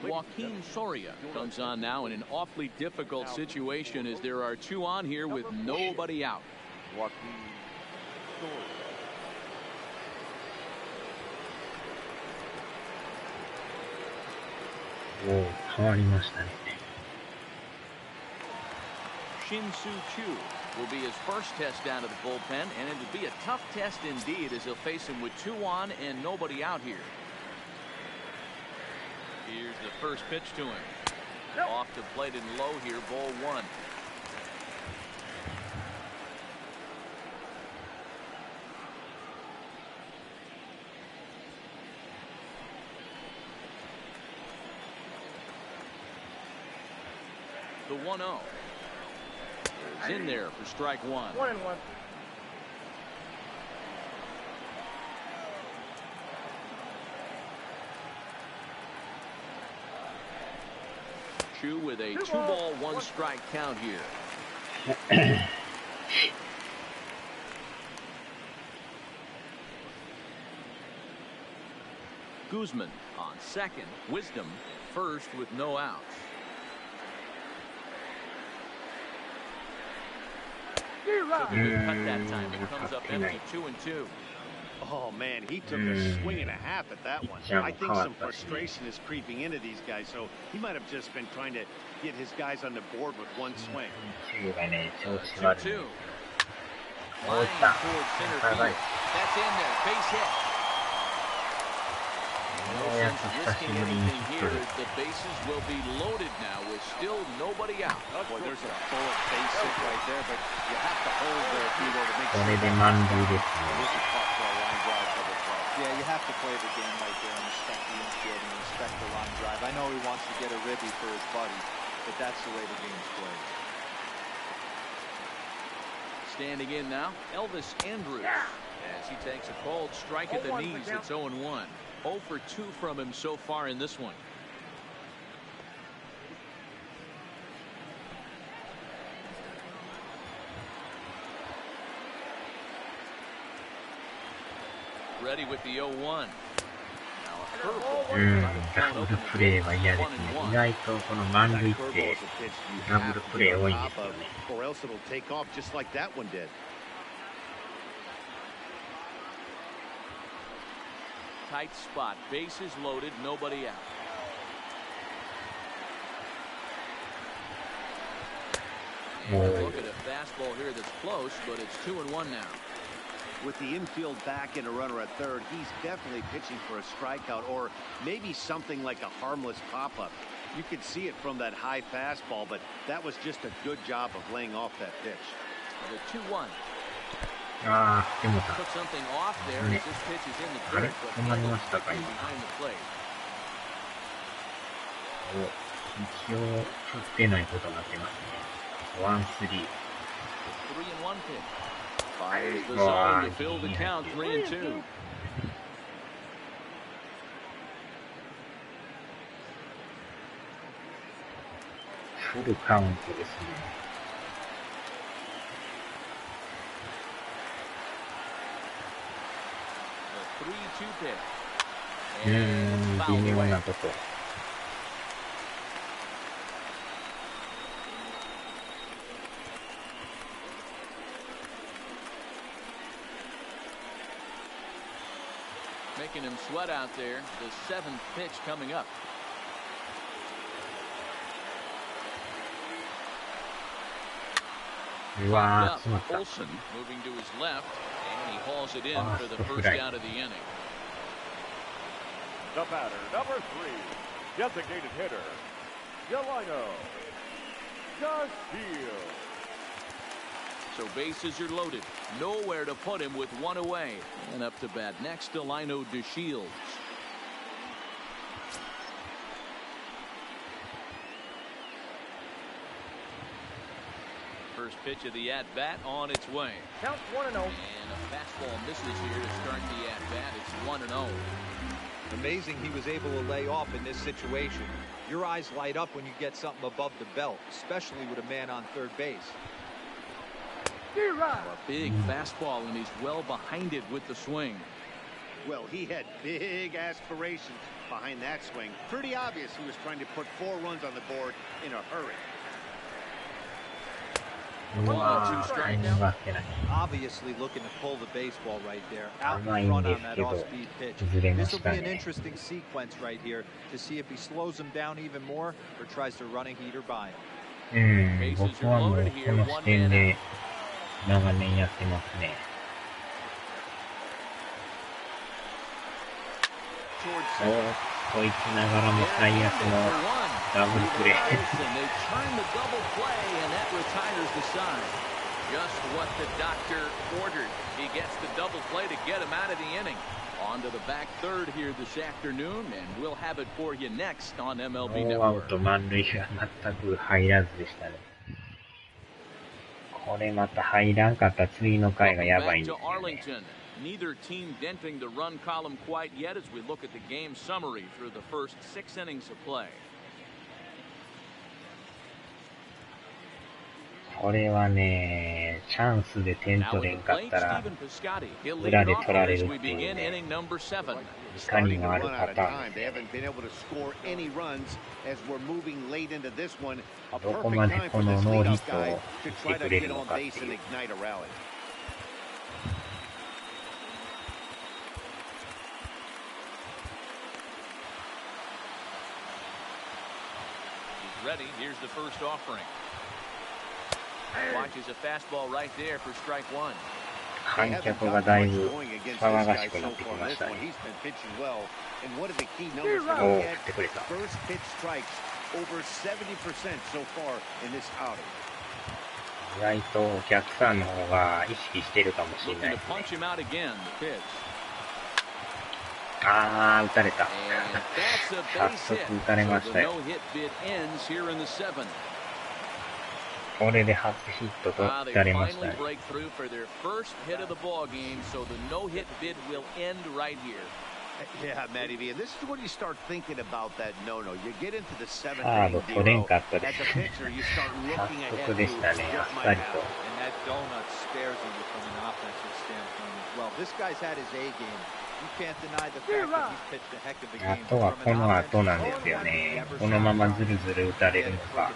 Speaker 1: Joaquin Soria comes on now in an awfully difficult situation, as there are 2 on here with nobody out.
Speaker 3: Joaquin Soria.
Speaker 7: Oh, 変わりましたね。
Speaker 1: Shin-Soo Choo will be his first test out of the bullpen, and it'll be a tough test indeed, as he'll face him with 2 on and nobody out here. Here's the first pitch to him. Off the plate and low here, ball 1. The 1-0. It's in there for strike 1.
Speaker 6: 1-1.
Speaker 1: Chu with a 2-ball, 1-strike count here. Guzman on second. Wisdom first with no outs. Took a good cut that time. It comes up empty, 2-2.
Speaker 2: Oh, man, he took a swing and a half at that one. I think some frustration is creeping into these guys, so he might have just been trying to get his guys on the board with one swing.
Speaker 1: 2-2. Flying towards center field. That's in there. Base hit. No sense risking anything here, as the bases will be loaded now with still nobody out.
Speaker 2: Boy, there's a bullet base hit right there, but you have to hold there, Hugo, to make
Speaker 7: これで満塁ですね。
Speaker 5: Yeah, you have to play the game right there and respect the infield and respect the line drive. I know he wants to get a ribby for his buddy, but that's the way the game's played.
Speaker 1: Standing in now, Elvis Andrus, as he takes a cold strike at the knees. It's 0-1. 0 for 2 from him so far in this one. Ready with the 0-1.
Speaker 7: ダブルプレーは嫌ですね。意外とこの満塁ってダブルプレー多いんですよね。
Speaker 2: Or else it'll take off just like that one did.
Speaker 1: Tight spot, bases loaded, nobody out. And look at a fastball here that's close, but it's 2-1 now.
Speaker 2: With the infield back and a runner at third, he's definitely pitching for a strikeout or maybe something like a harmless pop-up. You could see it from that high fastball, but that was just a good job of laying off that pitch.
Speaker 1: The 2-1.
Speaker 7: ああ、でも
Speaker 1: Put something off there as this pitch is in the
Speaker 7: あれ
Speaker 1: dirt, but
Speaker 7: 止まりましたか、今。
Speaker 1: behind the plate.
Speaker 7: お、一応、振ってないことになってますね。1-3。
Speaker 1: 3-1 pitch. Fires the zone to fill the count, 3-2.
Speaker 7: フルカウントですね。
Speaker 1: The pitch. And fouled
Speaker 7: 微妙
Speaker 1: away.
Speaker 7: なとこ。
Speaker 1: Making him sweat out there. The 7th pitch coming up.
Speaker 7: Wow,
Speaker 1: Up, Olsen moving to his left, and he hauls it in
Speaker 7: Ah,
Speaker 1: for the
Speaker 7: that's
Speaker 1: first
Speaker 7: right.
Speaker 1: out of the inning.
Speaker 6: The batter, number 3, designated hitter, Yelino Castillo.
Speaker 1: So bases are loaded. Nowhere to put him with one away. And up to bat next, Delino DeShields. First pitch of the at-bat on its way.
Speaker 6: Count 1-0.
Speaker 1: And a fastball misses here to start the at-bat. It's 1-0.
Speaker 5: Amazing he was able to lay off in this situation. Your eyes light up when you get something above the belt, especially with a man on third base.
Speaker 1: A big fastball, and he's well behind it with the swing.
Speaker 2: Well, he had big aspirations behind that swing. Pretty obvious he was trying to put 4 runs on the board in a hurry.
Speaker 7: うわー、タイミング合ってない。
Speaker 5: Obviously looking to pull the baseball right there. Out in
Speaker 7: 甘いん
Speaker 5: front
Speaker 7: で
Speaker 5: on
Speaker 7: す
Speaker 5: that
Speaker 7: けど、
Speaker 5: off-speed pitch.
Speaker 7: ずれま
Speaker 5: This
Speaker 7: し
Speaker 5: will
Speaker 7: た
Speaker 5: be an
Speaker 7: ね。
Speaker 5: interesting sequence right here to see if he slows him down even more or tries to run a heater by him.
Speaker 7: 僕はもうこの視点で長年やってますね。おーっといきながらも最悪のダブルプレー。
Speaker 1: They turn the double play, and that retires the side. Just what the doctor ordered. He gets the double play to get him out of the inning. On to the back third here this afternoon, and we'll have it for you next on MLB
Speaker 7: ノーアウ
Speaker 1: Network.
Speaker 7: ト満塁が全く入らずでしたね。これまた入らんかった次の回がやばいんですよね。
Speaker 1: Neither team denting the run column quite yet as we look at the game summary through the first 6 innings of play.
Speaker 7: これはね、チャンスで点取れんかったら裏で取られるっていうね、いかにもあるパターンですね。どこまでこのノーヒットをしてくれるのかっていう。
Speaker 1: Ready. Here's the first offering. Watches a fastball right there for strike 1.
Speaker 7: 観客がだいぶ騒がしくなってきましたね。おー、振ってくれた。意外とお客さんの方が意識してるかもしれないですね。あー、打たれた。早速打たれましたよ。これで初ヒットと打たれましたね。
Speaker 2: Yeah, Matty V, and this is when you start thinking about that no-no. You get into the 7th
Speaker 7: サード
Speaker 2: inning,
Speaker 7: 取れん
Speaker 2: Dero.
Speaker 7: かったで
Speaker 2: As
Speaker 7: す
Speaker 2: a
Speaker 7: ね。
Speaker 2: pitcher, you start
Speaker 7: 早
Speaker 2: looking
Speaker 7: 速
Speaker 2: ahead
Speaker 7: で
Speaker 2: to
Speaker 7: したね、あ
Speaker 2: what
Speaker 7: っさ
Speaker 2: might
Speaker 7: りと。
Speaker 2: happen.
Speaker 5: And that donut scares you from an offensive standpoint as well. This guy's had his A game. You can't deny the fact that he's pitched a heck of a
Speaker 7: あ
Speaker 5: game.
Speaker 7: とは
Speaker 5: From
Speaker 7: こ
Speaker 5: an
Speaker 7: の後
Speaker 5: offensive
Speaker 7: なんですよね。このままずるずる打たれるのか、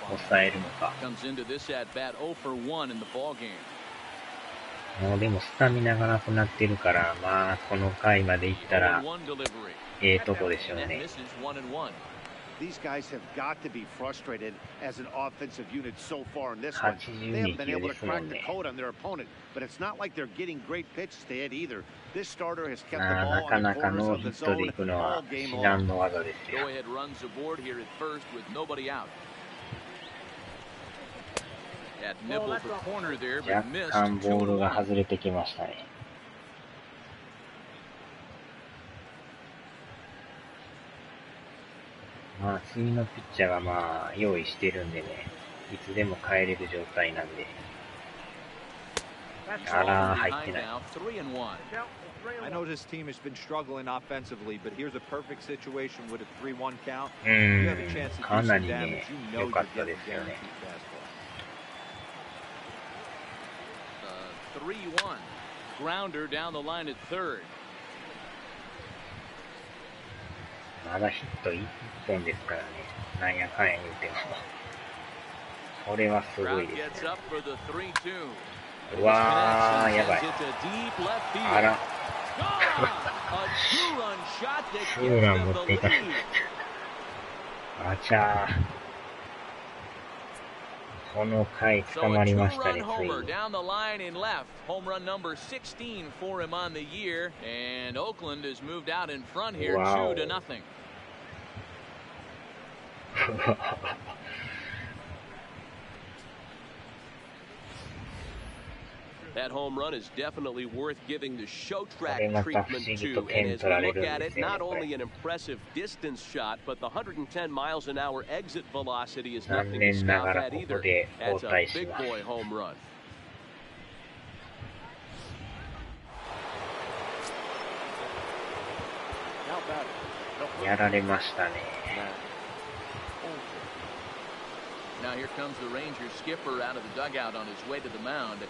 Speaker 7: 抑えるのか。
Speaker 1: Comes into this at bat 0 for 1 in the ball game.
Speaker 7: もうでもスタミナがなくなってるから、まあこの回までいったらええとこでしょうね。
Speaker 2: These guys have got to be frustrated as an offensive unit so far in this one. They haven't been able to crack the code on their opponent, but it's not like they're getting great pitches to hit either. This starter has kept the
Speaker 7: な
Speaker 2: ball
Speaker 7: か
Speaker 2: on
Speaker 7: な
Speaker 2: the
Speaker 7: か
Speaker 2: corners
Speaker 7: ノー
Speaker 2: of
Speaker 7: ヒ
Speaker 2: the
Speaker 7: ットで
Speaker 2: zone
Speaker 7: いくの
Speaker 2: all
Speaker 7: は
Speaker 2: game
Speaker 7: 至
Speaker 2: long.
Speaker 7: 難の技ですよ。
Speaker 1: Go ahead runs aboard here at first with nobody out. At nibble for corner there,
Speaker 7: 若
Speaker 1: but missed
Speaker 7: 干ボール
Speaker 1: 2
Speaker 7: が
Speaker 1: and 1.
Speaker 7: 外れてきましたね。まあ次のピッチャーがまあ用意してるんでね、いつでも帰れる状態なんで。あら、入ってない。
Speaker 5: I know this team has been struggling offensively, but here's a perfect situation with a 3-1 count.
Speaker 7: う
Speaker 5: You have a chance
Speaker 7: ん、
Speaker 5: to
Speaker 7: か
Speaker 5: do
Speaker 7: な
Speaker 5: some
Speaker 7: り
Speaker 5: damage.
Speaker 7: ね、
Speaker 5: You know
Speaker 7: 良
Speaker 5: you
Speaker 7: かった
Speaker 5: get
Speaker 7: で
Speaker 5: the
Speaker 7: すよね。
Speaker 5: guaranteed fastball.
Speaker 1: 3-1. Grounder down the line at third.
Speaker 7: まだヒット1本ですからね。なんやかんや言うても。これはすごいですね。うわー、やばい。あら。ツーラン持っていかない。あちゃー。この回捕まりましたね、ついに。
Speaker 1: down the line in left. Home run number 16 for him on the year, and Oakland has moved out in front here, 2-0.
Speaker 6: That home run is definitely worth giving the show track
Speaker 7: これまた不
Speaker 6: treatment
Speaker 7: 思議
Speaker 6: to.
Speaker 7: と
Speaker 6: And
Speaker 7: 点
Speaker 6: as
Speaker 7: 取ら
Speaker 6: we
Speaker 7: れ
Speaker 6: look
Speaker 7: るん
Speaker 6: at
Speaker 7: で
Speaker 6: it,
Speaker 7: すよね、
Speaker 6: not
Speaker 7: これ。
Speaker 6: only an impressive distance shot, but the 110 miles an hour exit velocity is
Speaker 7: 残
Speaker 6: nothing to
Speaker 7: 念な
Speaker 6: scoff
Speaker 7: がら
Speaker 6: at
Speaker 7: ここ
Speaker 6: either.
Speaker 7: で
Speaker 6: That's
Speaker 7: 交
Speaker 6: a
Speaker 7: 代し
Speaker 6: big
Speaker 7: ます。
Speaker 6: boy home run.
Speaker 7: やられましたね。
Speaker 1: Now here comes the Rangers skipper out of the dugout on his way to the mound.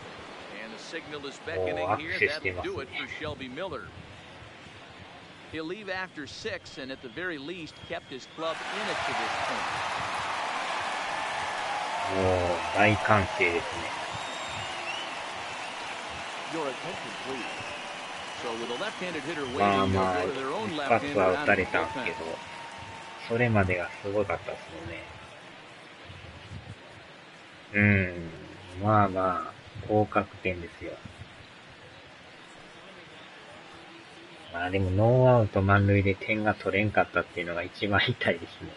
Speaker 1: And the signal is beckoning here. That'll do it for Shelby Miller. He'll leave after 6 and at the very least kept his club in it to this point.
Speaker 7: もう大歓声ですね。
Speaker 6: Your attention, please.
Speaker 1: So with a left-handed hitter
Speaker 7: まあ
Speaker 1: waiting,
Speaker 7: まあ、
Speaker 1: they'll go to their own
Speaker 7: 一発
Speaker 1: left-hander
Speaker 7: は打
Speaker 1: out
Speaker 7: た
Speaker 1: of
Speaker 7: れ
Speaker 1: the
Speaker 7: たんですけ
Speaker 1: bullpen.
Speaker 7: ど、それまでがすごかったですよね。まあまあ、高確点ですよ。まあでもノーアウト満塁で点が取れんかったっていうのが一番痛いですね。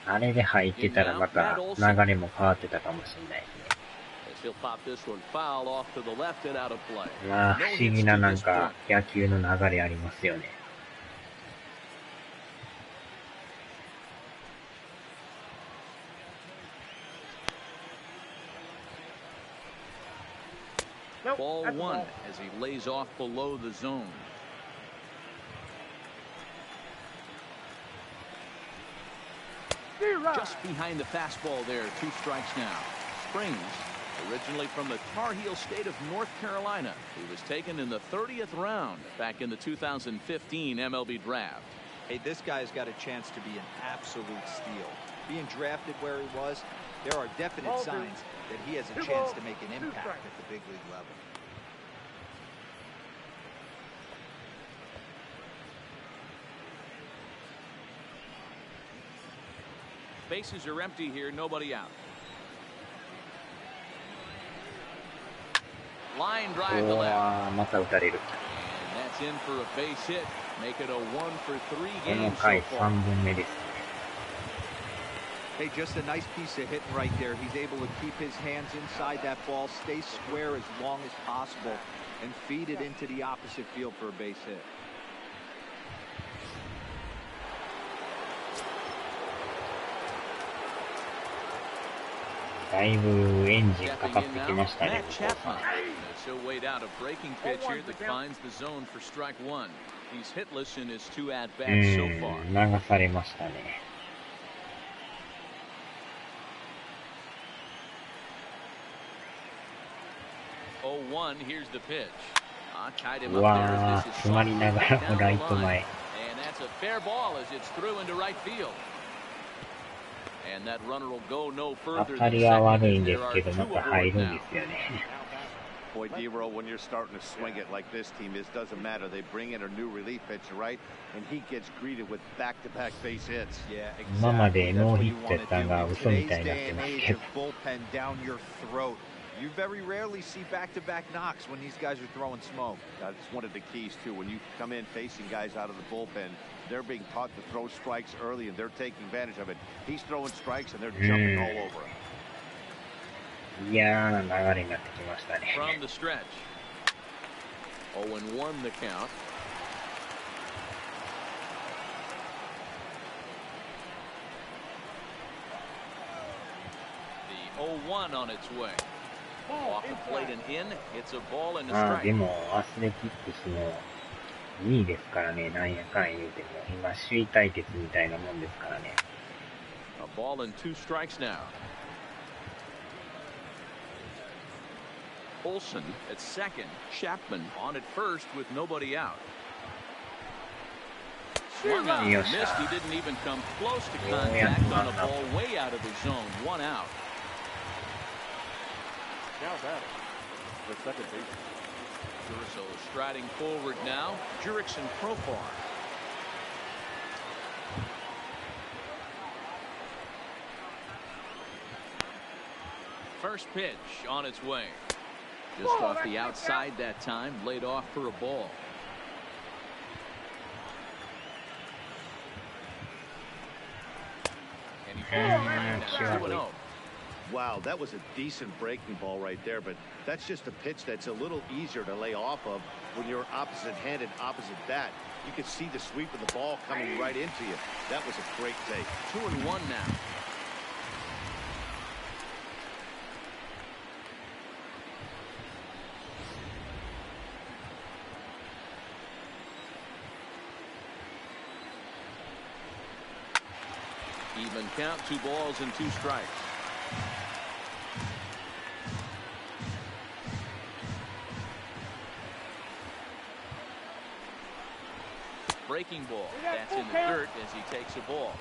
Speaker 7: あれで入ってたらまた流れも変わってたかもしれないですね。
Speaker 6: He'll pop this one foul off to the left and out of play.
Speaker 7: まあ不思議ななんか野球の流れありますよね。
Speaker 1: Ball 1 as he lays off below the zone. Just behind the fastball there, 2 strikes now. Springs, originally from the Tar Heel state of North Carolina. He was taken in the 30th round back in the 2015 MLB draft.
Speaker 5: Hey, this guy's got a chance to be an absolute steal. Being drafted where he was, there are definite signs that he has a chance to make an impact at the big league level.
Speaker 1: Bases are empty here, nobody out. Line drive to left.
Speaker 7: また打たれる。
Speaker 1: And that's in for a base hit. Make it a 1-for-3
Speaker 7: この
Speaker 1: game
Speaker 7: 回
Speaker 1: so
Speaker 7: 3
Speaker 1: far.
Speaker 7: 本目ですね。
Speaker 5: Hey, just a nice piece of hitting right there. He's able to keep his hands inside that ball, stay square as long as possible, and feed it into the opposite field for a base hit.
Speaker 7: だいぶエンジンかかってきましたね。
Speaker 1: Matt Chapman. So wait out a breaking pitch here that finds the zone for strike 1. He's hitless in his 2 at-bats so far.
Speaker 7: 流されましたね。
Speaker 1: 0-1, here's the pitch. Tied him
Speaker 7: う
Speaker 1: up
Speaker 7: わ
Speaker 1: there
Speaker 7: ー、
Speaker 1: as this is
Speaker 7: 詰まりながらもライト前。
Speaker 1: And that's a fair ball as it's through into right field. And that runner will go no
Speaker 7: 当
Speaker 1: further
Speaker 7: た
Speaker 1: than
Speaker 7: りは
Speaker 1: second.
Speaker 7: 悪いんで
Speaker 1: There
Speaker 7: す
Speaker 1: are
Speaker 7: けど、ま
Speaker 1: 2 aboard
Speaker 7: た入るん
Speaker 1: now.
Speaker 7: ですよね。
Speaker 2: Boy, D-Roll, when you're starting to swing it like this team is, doesn't matter. They bring in a new relief pitcher, right? And he gets greeted with back-to-back base hits.
Speaker 5: Yeah,
Speaker 7: 今ま
Speaker 5: exactly.
Speaker 7: で
Speaker 5: That's
Speaker 7: ノー
Speaker 5: what
Speaker 7: ヒ
Speaker 5: you
Speaker 7: ットや
Speaker 5: want
Speaker 7: った
Speaker 5: to
Speaker 7: ん
Speaker 5: do.
Speaker 7: が
Speaker 5: In
Speaker 7: 嘘みた
Speaker 5: today's
Speaker 7: いになって
Speaker 5: day
Speaker 7: ま
Speaker 5: and
Speaker 7: す
Speaker 5: age
Speaker 7: け
Speaker 5: of
Speaker 7: ど。
Speaker 5: bullpen down your throat. You very rarely see back-to-back knocks when these guys are throwing smoke.
Speaker 2: That's one of the keys, too. When you come in facing guys out of the bullpen, they're being taught to throw strikes early, and they're taking advantage of it. He's throwing strikes, and they're jumping all over him.
Speaker 7: 嫌な流れになってきましたね。
Speaker 1: From the stretch. 0-1 the count. The 0-1 on its way. Off the plate and in. It's a ball and a
Speaker 7: まあで
Speaker 1: strike.
Speaker 7: も、アスレティックスの2位ですからね、なんやかん言うても。今、首位対決みたいなもんですからね。
Speaker 1: A ball and 2 strikes now. Olsen at second. Chapman on at first with nobody out. Swung on, missed. He didn't even come close to contact on a ball way out of the zone. 1 out.
Speaker 6: Now batting, the second baseman.
Speaker 1: Urso striding forward now. Jurickson Profar. First pitch on its way. Just off the outside that time, laid off for a ball. And he falls 2-0.
Speaker 2: Wow, that was a decent breaking ball right there, but that's just a pitch that's a little easier to lay off of when you're opposite-handed, opposite bat. You could see the sweep of the ball coming right into you. That was a great take.
Speaker 1: 2-1 now. Even count, 2 balls and 2 strikes. Breaking ball. That's in the dirt as he takes a ball.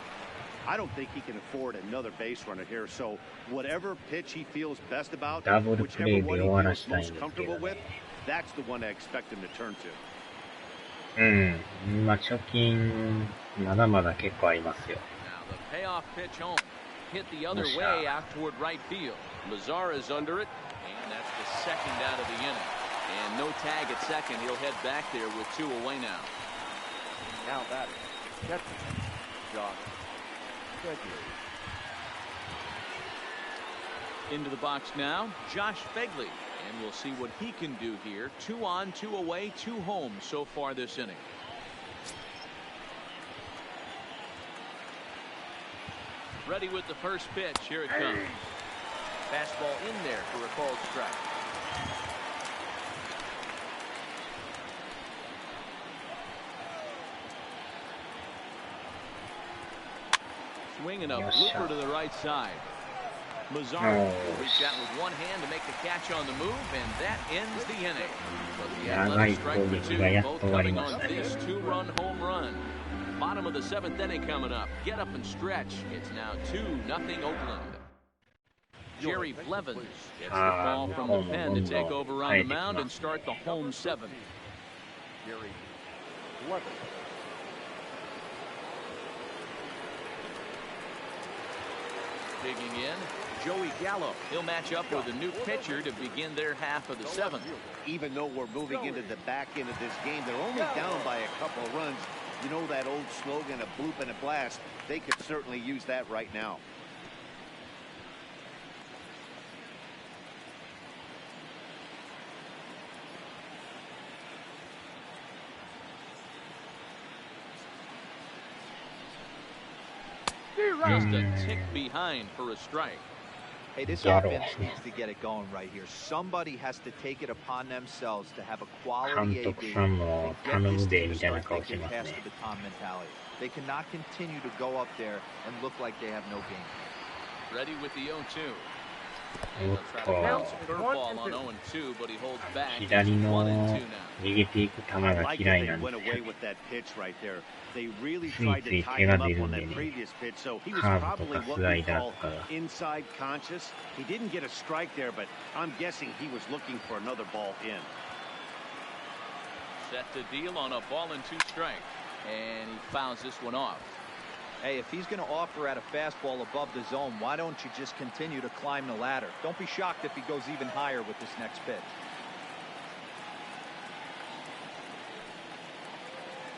Speaker 2: I don't think he can afford another base runner here, so whatever pitch he feels best about,
Speaker 7: ダブルプレ
Speaker 2: whichever
Speaker 7: イで
Speaker 2: one
Speaker 7: 終
Speaker 2: he
Speaker 7: わら
Speaker 2: feels
Speaker 7: したいん
Speaker 2: most
Speaker 7: ですけ
Speaker 2: comfortable
Speaker 7: ど
Speaker 2: with,
Speaker 7: ね。
Speaker 2: that's the one I expect him to turn to.
Speaker 7: まあ貯金まだまだ結構ありますよ。
Speaker 1: Now the payoff pitch home. Hit the other way out toward right field. Lazar is under it, and that's the second out of the inning. And no tag at second. He'll head back there with 2 away now.
Speaker 6: Now batting, catcher, Josh Begley.
Speaker 1: Into the box now, Josh Begley. And we'll see what he can do here. 2 on, 2 away, 2 home so far this inning. Ready with the first pitch. Here it comes. Fastball in there for a called strike. Swinging a blooper to the right side. Mazzaro will reach out with one hand to make the catch on the move, and that ends the inning. But the athletic strike for 2, both coming on this 2-run home run. Bottom of the 7th inning coming up. Get up and stretch. It's now 2-0 Oakland. Jerry Blevins gets the ball from the pen to take over on the mound and start the home 7th.
Speaker 6: Jerry Blevins.
Speaker 1: Digging in, Joey Gallo. He'll match up with a new pitcher to begin their half of the 7th.
Speaker 2: Even though we're moving into the back end of this game, they're only down by a couple of runs. You know that old slogan, a bloop and a blast. They could certainly use that right now.
Speaker 1: Just a tick behind for a strike.
Speaker 5: Hey, this offense needs to get it going right here. Somebody has to take it upon themselves to have a quality AB and get this team to start thinking past the baton mentality. They cannot continue to go up there and look like they have no game.
Speaker 1: Ready with the 0-2. He'll try to bounce a curveball on 0-2, but he holds back.
Speaker 7: 左の逃げていく球が嫌いなんですよ。
Speaker 2: They really tried to tie him up on that previous pitch, so he was probably what we call inside conscious. He didn't get a strike there, but I'm guessing he was looking for another ball in.
Speaker 1: Set to deal on a ball and 2 strikes, and he fouls this one off.
Speaker 5: Hey, if he's going to offer at a fastball above the zone, why don't you just continue to climb the ladder? Don't be shocked if he goes even higher with this next pitch.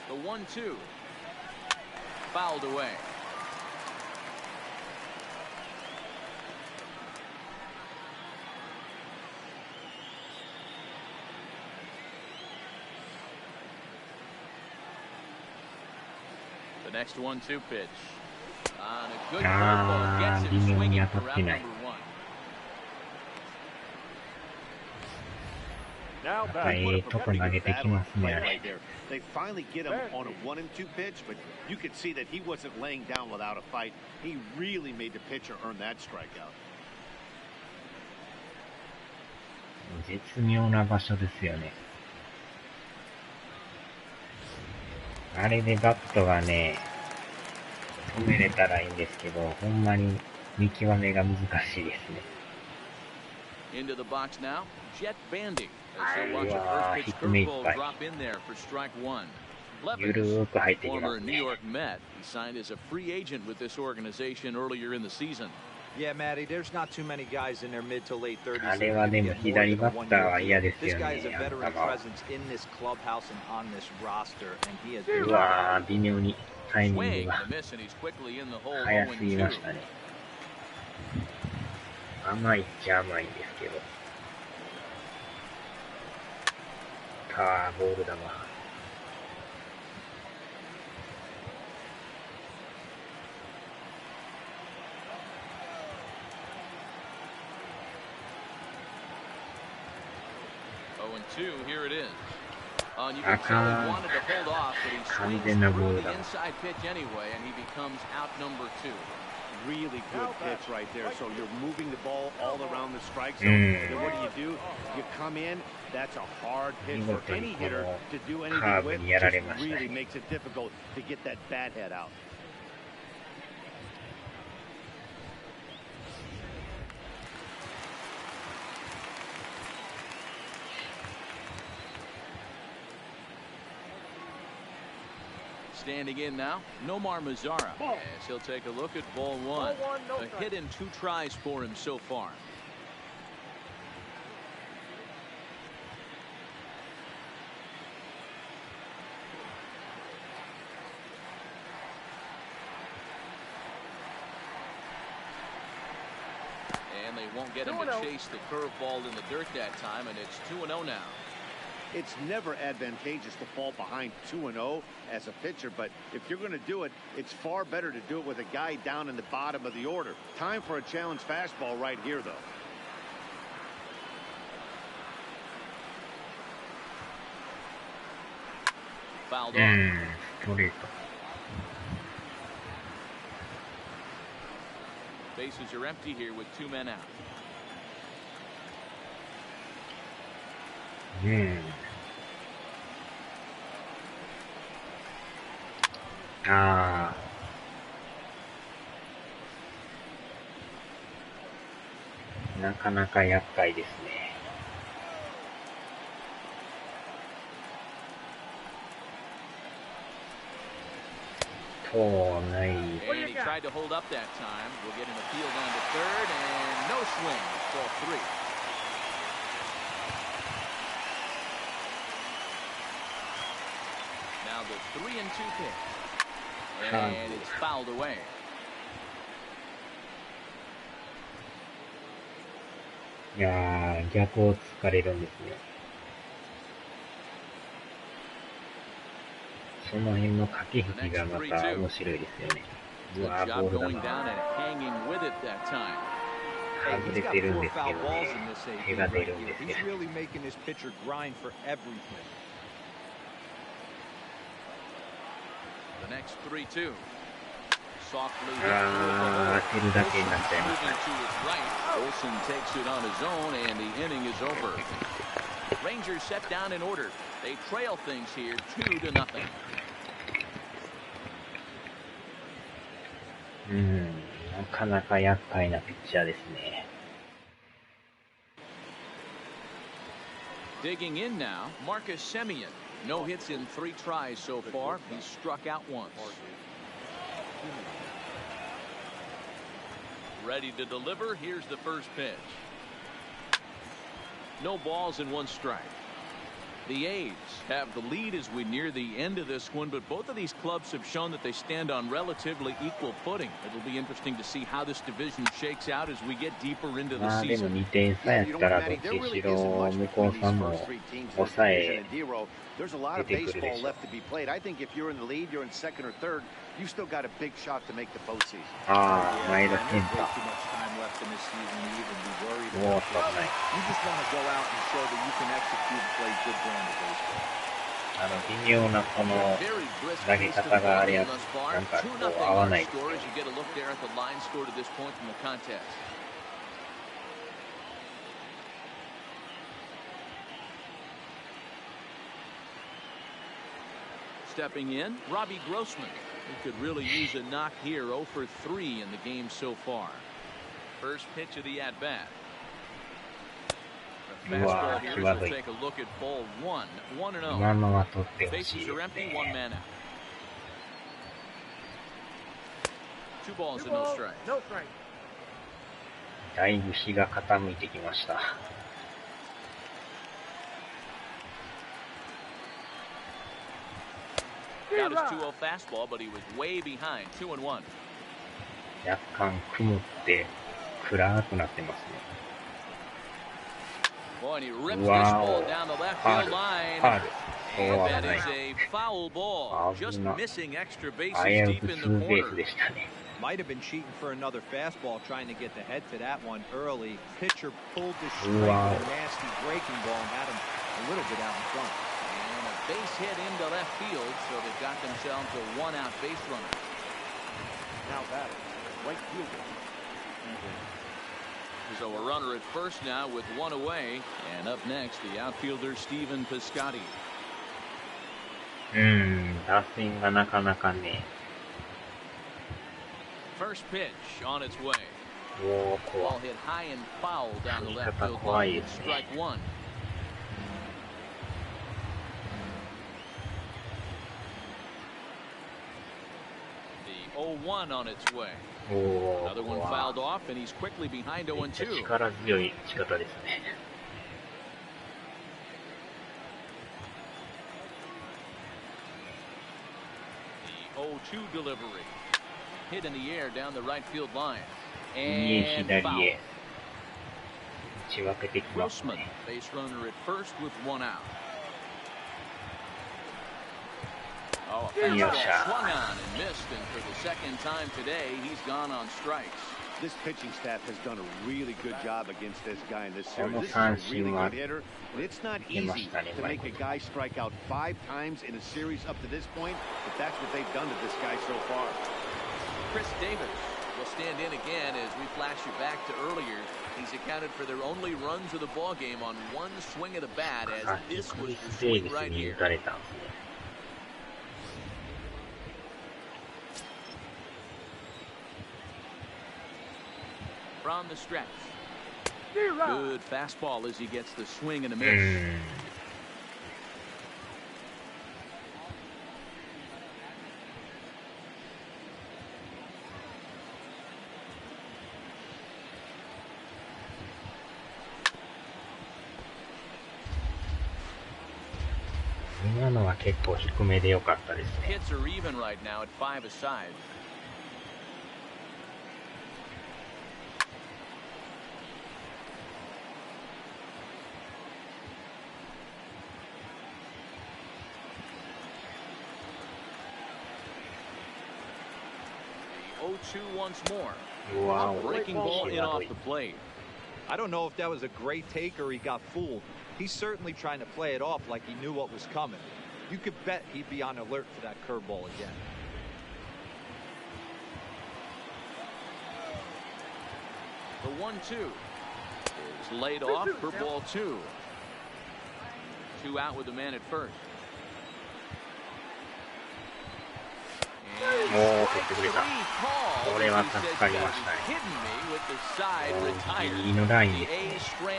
Speaker 1: The 1-2. Fouled away. The next 1-2 pitch. On a good curveball, gets it swinging for round number 1.
Speaker 6: Now
Speaker 2: They finally get him on a 1-2 pitch, but you could see that he wasn't laying down without a fight. He really made the pitcher earn that strikeout.
Speaker 7: 絶妙な場所ですよね。あれでバットがね、止めれたらいいんですけど、ほんまに見極めが難しいですね。
Speaker 1: Into the box now, Jet Bandy. As he'll watch a first pitch curveball drop in there for strike one. Blevins, former New York Met, he signed as a free agent with this organization earlier in the season.
Speaker 5: Yeah, Matty, there's not too many guys in their mid to late 30s.
Speaker 7: あれはでも左バッターは嫌ですよ
Speaker 5: This guy is
Speaker 7: ね。
Speaker 5: a veteran presence in this clubhouse and on this roster, and he has
Speaker 7: うわー、微妙にタイミング
Speaker 1: Swing
Speaker 7: が
Speaker 1: and a miss, and he's quickly in the hole.
Speaker 7: 早すぎ
Speaker 1: 0-2.
Speaker 7: ましたね。甘いっちゃ甘いんですけど。ボール球。
Speaker 1: Here it is. You can tell he wanted to hold off, but he swings through the inside pitch anyway, and he becomes out number 2.
Speaker 2: Really good pitch right there. So you're moving the ball all around the strike zone. Then what do? You come in. That's a hard pitch for any hitter to do anything with. Just really makes it difficult to get that bat head out.
Speaker 1: Standing in now, Nomar Mazara, as he'll take a look at ball one. A hit in 2 tries for him so far. And they won't get him to chase the curveball in the dirt that time, and it's 2-0 now.
Speaker 2: It's never advantageous to fall behind 2-0 as a pitcher, but if you're going to do it, it's far better to do it with a guy down in the bottom of the order. Time for a challenge fastball right here, though.
Speaker 1: Fouled off.
Speaker 7: ストレート。
Speaker 1: Bases are empty here with 2 men out.
Speaker 7: なかなか厄介ですね。ない。
Speaker 1: And he tried to hold up that time. We'll get an appeal down to third, and no swing. Ball 3. Now the 3-2 pitch, and it's fouled away.
Speaker 7: いやー、逆を突かれるんですね。その辺の駆け引きがまた面白いですよね。うわー、ボール球。外れてるんですけどね。手が出るんですけど。
Speaker 1: The next 3-2. Softly
Speaker 7: 当てるだけになっちゃいました。
Speaker 1: Olsen takes it on his own, and the inning is over. Rangers set down in order. They trail things here 2-0.
Speaker 7: なかなか厄介なピッチャーですね。
Speaker 1: Digging in now, Marcus Semien. No hits in 3 tries so far. He's struck out once. Ready to deliver. Here's the first pitch. No balls and 1 strike. The A's have the lead as we near the end of this one, but both of these clubs have shown that they stand on relatively equal footing. It'll be interesting to see how this division shakes out as we get deeper into the season.
Speaker 7: でも2点差やったらどっちしろ向こうさんも抑え
Speaker 2: There's a lot of baseball left to be played. I think if you're in the lead, you're in second or third, you still got a big shot to make the postseason.
Speaker 7: 前田健太。もう危ない。
Speaker 5: You just want to go out and show that you can execute and play good brand of baseball.
Speaker 7: 微妙なこの投げ方があれやなんかこう合わないですね。
Speaker 1: Stepping in, Robbie Grossman. He could really use a knock here. 0 for 3 in the game so far. First pitch of the at-bat. The fastball here will take a look at ball 1. 1-0. Bases are empty, 1 man out. 2 balls and no strike.
Speaker 6: No strike.
Speaker 7: だいぶ日が傾いてきました。
Speaker 1: Got his 2-0 fastball, but he was way behind. 2-1.
Speaker 7: 若干曇って暗くなってますね。
Speaker 1: Boy, and he rips this ball down the left field line. And that is a foul ball. Just missing extra bases deep in the corner.
Speaker 5: Might have been cheating for another fastball, trying to get the head to that one early. Pitcher pulled the strike with a nasty breaking ball and had him a little bit out in front.
Speaker 1: And a base hit into left field, so they've got themselves a 1-out base runner.
Speaker 6: Now batting, right fielder.
Speaker 1: So a runner at first now with 1 away, and up next the outfielder Stephen Piscotty.
Speaker 7: 打線がなかなかね。
Speaker 1: First pitch on its way.
Speaker 7: おー、怖い。
Speaker 1: Ball hit high and foul down the left
Speaker 7: 方
Speaker 1: field
Speaker 7: 怖い
Speaker 1: line.
Speaker 7: ですね。
Speaker 1: Strike 1. The 0-1 on its way.
Speaker 7: おー、
Speaker 1: Another one
Speaker 7: 怖
Speaker 1: fouled off, and he's quickly behind
Speaker 7: い。めっちゃ
Speaker 1: 0-2.
Speaker 7: 力強い打ち方ですね。
Speaker 1: The 0-2 delivery. Hit in the air down the right field line.
Speaker 7: 右へ
Speaker 1: And
Speaker 7: 左
Speaker 1: foul.
Speaker 7: へ打ち分けてきます
Speaker 1: Grossman,
Speaker 7: ね。
Speaker 1: base runner at first with 1 out. Oh, a
Speaker 7: Yes,
Speaker 1: fastball
Speaker 7: sir.
Speaker 1: swung on and missed, and for the second time today, he's gone on strikes.
Speaker 2: This pitching staff has done a really good job against this guy in this
Speaker 7: こ
Speaker 2: series.
Speaker 7: の
Speaker 2: This is
Speaker 7: 三
Speaker 2: a
Speaker 7: 振
Speaker 2: really
Speaker 7: は
Speaker 2: good hitter, but it's not
Speaker 7: 出ま
Speaker 2: easy
Speaker 7: したね、
Speaker 2: to
Speaker 7: うまい
Speaker 2: make
Speaker 7: こ
Speaker 2: a
Speaker 7: と。
Speaker 2: guy strike out 5 times in a series up to this point, but that's what they've done to this guy so far.
Speaker 1: Chris Davis will stand in again as we flash you back to earlier. He's accounted for their only runs of the ball game on 1 swing of the bat, as
Speaker 7: あ、
Speaker 1: this
Speaker 7: ク
Speaker 1: was
Speaker 7: リ
Speaker 1: the
Speaker 7: ス・デイビ
Speaker 1: swing
Speaker 7: ス
Speaker 1: right
Speaker 7: に
Speaker 1: here.
Speaker 7: 打たれたんですね。
Speaker 1: From the stretch. Good fastball as he gets the swing and a miss.
Speaker 7: 今のは結構低めで良かったですね。
Speaker 1: Hits are even right now at 5 aside. The 0-2 once more.
Speaker 7: うわ
Speaker 1: A
Speaker 7: ー、
Speaker 1: breaking ball in
Speaker 7: 際
Speaker 1: off
Speaker 7: どい
Speaker 1: the plate.
Speaker 5: I don't know if that was a great take or he got fooled. He's certainly trying to play it off like he knew what was coming. You could bet he'd be on alert for that curveball again.
Speaker 1: The 1-2 is laid off for ball 2. 2 out with the man at first.
Speaker 7: もう取ってくれた。これは助かりましたね。右のラインですね。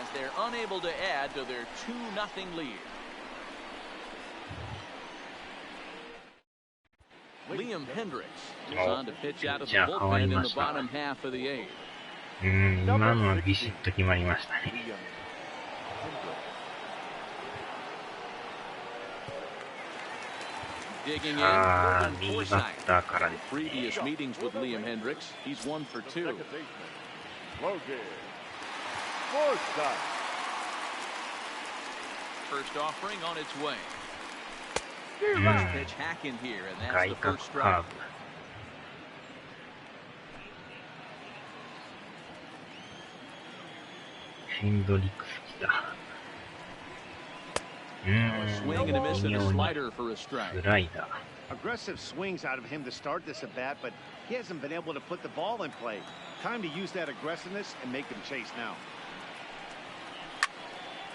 Speaker 1: as they're unable to add to their 2-0 lead. Liam Hendricks is on to pitch out of the bullpen in the bottom half of the 8th.
Speaker 7: 今のはビシッと決まりましたね。
Speaker 1: Digging in,
Speaker 7: ああ、
Speaker 1: Morgan
Speaker 7: 右バッ
Speaker 1: Forsythe.
Speaker 7: ターからですね。
Speaker 1: Previous meetings with Liam Hendricks, he's 1 for 2.
Speaker 6: Second baseman, Logan Forsythe.
Speaker 1: First offering on its way. First pitch hack in here, and that's
Speaker 7: 外
Speaker 1: the
Speaker 7: 角
Speaker 1: first
Speaker 7: カ
Speaker 1: strike.
Speaker 7: ーブ。ヘンドリックス来た。
Speaker 1: Swing and a miss
Speaker 7: 微
Speaker 1: and
Speaker 7: 妙
Speaker 1: a
Speaker 7: に
Speaker 1: slider for a strike.
Speaker 7: スライダー。
Speaker 2: Aggressive swings out of him to start this at bat, but he hasn't been able to put the ball in play. Time to use that aggressiveness and make him chase now.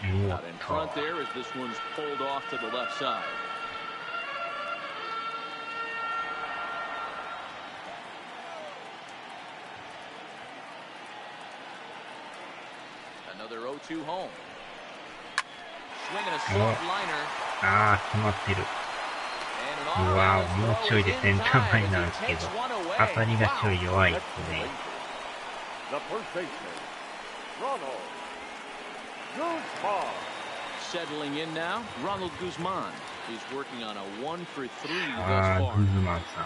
Speaker 7: Ooh,
Speaker 1: Out in front there as this one's pulled off to the left side. Another 0-2 home. Swinging a soft liner.
Speaker 7: ああ、詰まってる。うわぁ、もうちょいでセンター前なんですけど、当たりがちょい弱いですね。
Speaker 6: The first baseman, Ronald Guzman.
Speaker 1: Settling in now, Ronald Guzman. He's working on a 1-for-3 thus
Speaker 7: ああ、
Speaker 1: far.
Speaker 7: グズマンさん。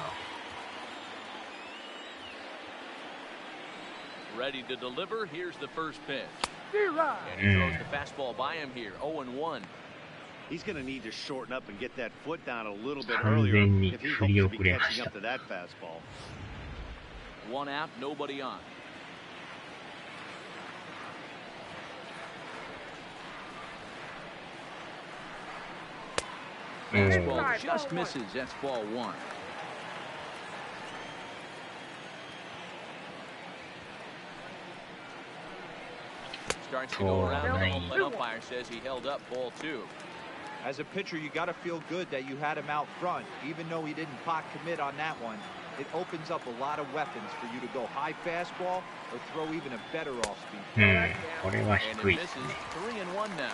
Speaker 1: Ready to deliver. Here's the first pitch. And he throws the fastball by him here. 0-1.
Speaker 2: He's going to need to shorten up and get that foot down a little bit
Speaker 7: 完
Speaker 2: earlier
Speaker 7: 全に
Speaker 2: if he
Speaker 7: 振
Speaker 2: hopes
Speaker 7: り
Speaker 2: to
Speaker 7: 遅
Speaker 2: be
Speaker 7: れま
Speaker 2: catching
Speaker 7: した
Speaker 2: up to that fastball.
Speaker 1: One out, nobody on. Fastball just misses. That's ball one. Starts to go around the home plate. Umpire says he held up ball two.
Speaker 5: As a pitcher, you got to feel good that you had him out front, even though he didn't pot commit on that one. It opens up a lot of weapons for you to go high fastball or throw even a better off speed.
Speaker 7: これは
Speaker 1: And
Speaker 7: 低
Speaker 1: it
Speaker 7: いですね。
Speaker 1: misses. 3-1 now.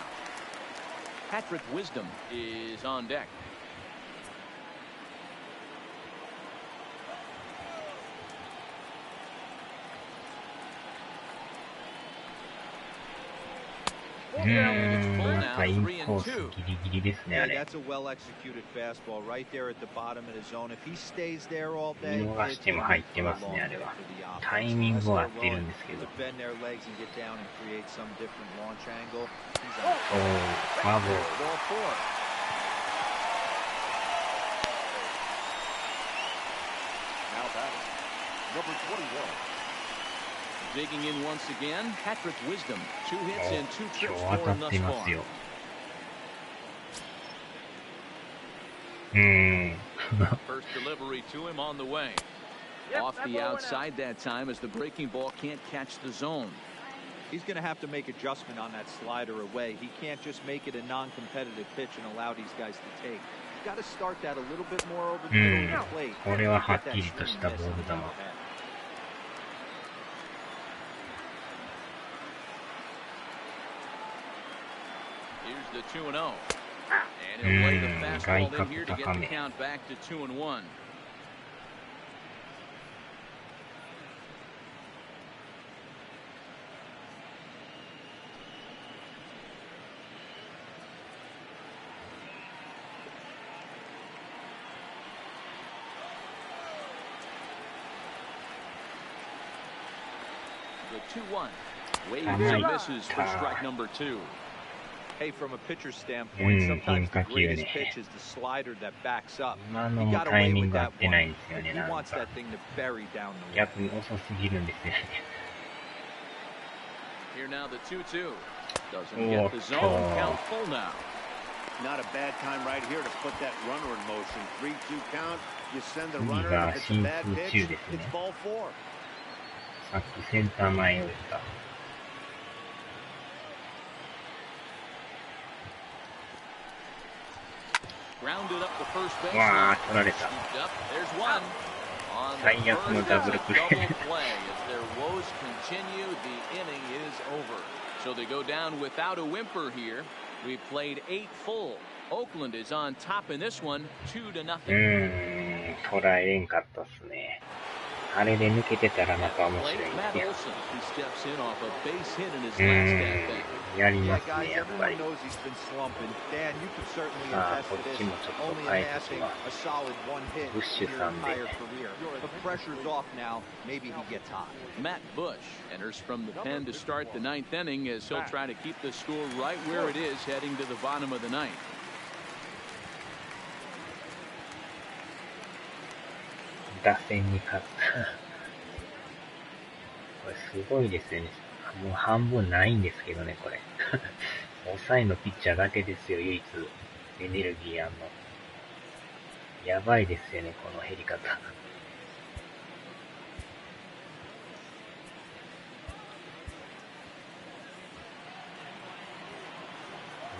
Speaker 1: Patrick Wisdom is on deck. It's full
Speaker 7: やっ
Speaker 1: now,
Speaker 7: ぱイン
Speaker 1: 3-2.
Speaker 7: コースギリギリですね、あ
Speaker 5: Hey,
Speaker 7: れ。
Speaker 5: that's a well-executed fastball right there at the bottom of the zone. If he stays there all day,
Speaker 7: 見逃しても入ってますね、あれは。タイミングは合ってるんですけど。
Speaker 5: bend their legs and get down and create some different launch angle.
Speaker 7: おー、フォアボール。
Speaker 5: Ball four.
Speaker 6: Now batting, number 21.
Speaker 1: Digging in once again, Patrick Wisdom. 2 hits and 2
Speaker 7: 今
Speaker 1: trips
Speaker 7: 日
Speaker 1: for
Speaker 7: 当た
Speaker 1: him
Speaker 7: っ
Speaker 1: thus
Speaker 7: てま
Speaker 1: far.
Speaker 7: すよ。
Speaker 1: First delivery to him on the way. Off the outside that time as the breaking ball can't catch the zone.
Speaker 5: He's going to have to make adjustment on that slider away. He can't just make it a non-competitive pitch and allow these guys to take. He's got to start that a little bit more over the middle of the plate.
Speaker 7: これははっきりとしたボール球。
Speaker 1: Here's the 2-0. And he'll lay the fastball in here to get the count back to 2-1. The 2-1. Waves and misses for strike number 2.
Speaker 5: Hey, from a pitcher's standpoint, sometimes the greatest pitch is the slider that backs up. He got away with that one. He wants that thing to bury down the line.
Speaker 7: 逆に遅すぎるんですよね。
Speaker 1: Here now the 2-2. Doesn't get the zone. Count full now.
Speaker 2: Not a bad time right here to put that runner in motion. 3-2 count. You send the runner. If it's a bad pitch, it's ball four.
Speaker 7: さっきセンター前を打った。
Speaker 1: Grounded up the first base.
Speaker 7: わあ、取られた。
Speaker 1: There's one. On the
Speaker 7: 最悪のダブルプレー。
Speaker 1: double play as their woes continue, the inning is over. So they go down without a whimper here. We've played 8 full. Oakland is on top in this one, 2-0.
Speaker 7: 捉えれんかったっすね。あれで抜けてたらまた面白いんですよ。やりますね、やっぱり。さあ、こっちもちょっと変えてしまう。ブッシュさんで。
Speaker 1: Matt Bush enters from the pen to start the 9th inning as he'll try to keep the score right where it is heading to the bottom of the 9th.
Speaker 7: 打線に勝った。これすごいですよね。もう半分ないんですけどね、これ。抑えのピッチャーだけですよ、唯一エネルギーあんの。やばいですよね、この減り方。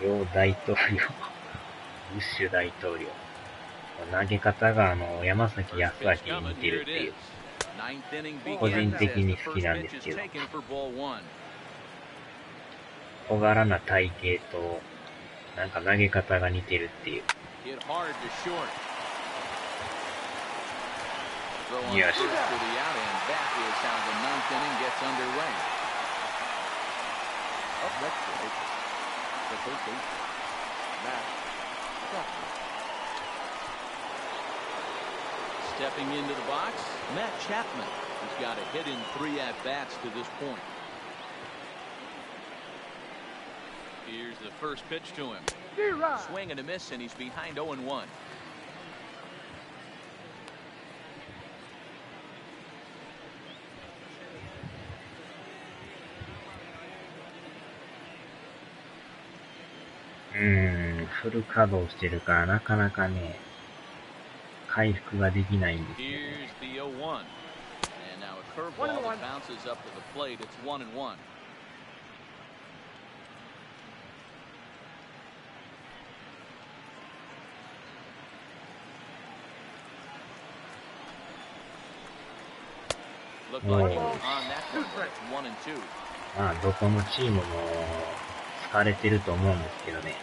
Speaker 7: 両大統領、ブッシュ大統領。投げ方が山崎康明に似てるっていう。個人的に好きなんですけど。小柄な体型と、なんか投げ方が似てるっていう。よし。
Speaker 1: Stepping into the box, Matt Chapman, who's got a hit in 3 at-bats to this point. Here's the first pitch to him. Swing and a miss, and he's behind 0-1.
Speaker 7: フル稼働してるからなかなかね、回復ができないんですよね。
Speaker 1: Here's the 0-1. And now a curveball that bounces up to the plate. It's 1-1. Looked like he was on that one, but it's 1-2.
Speaker 7: まあ、どこのチームも疲れてると思うんですけどね。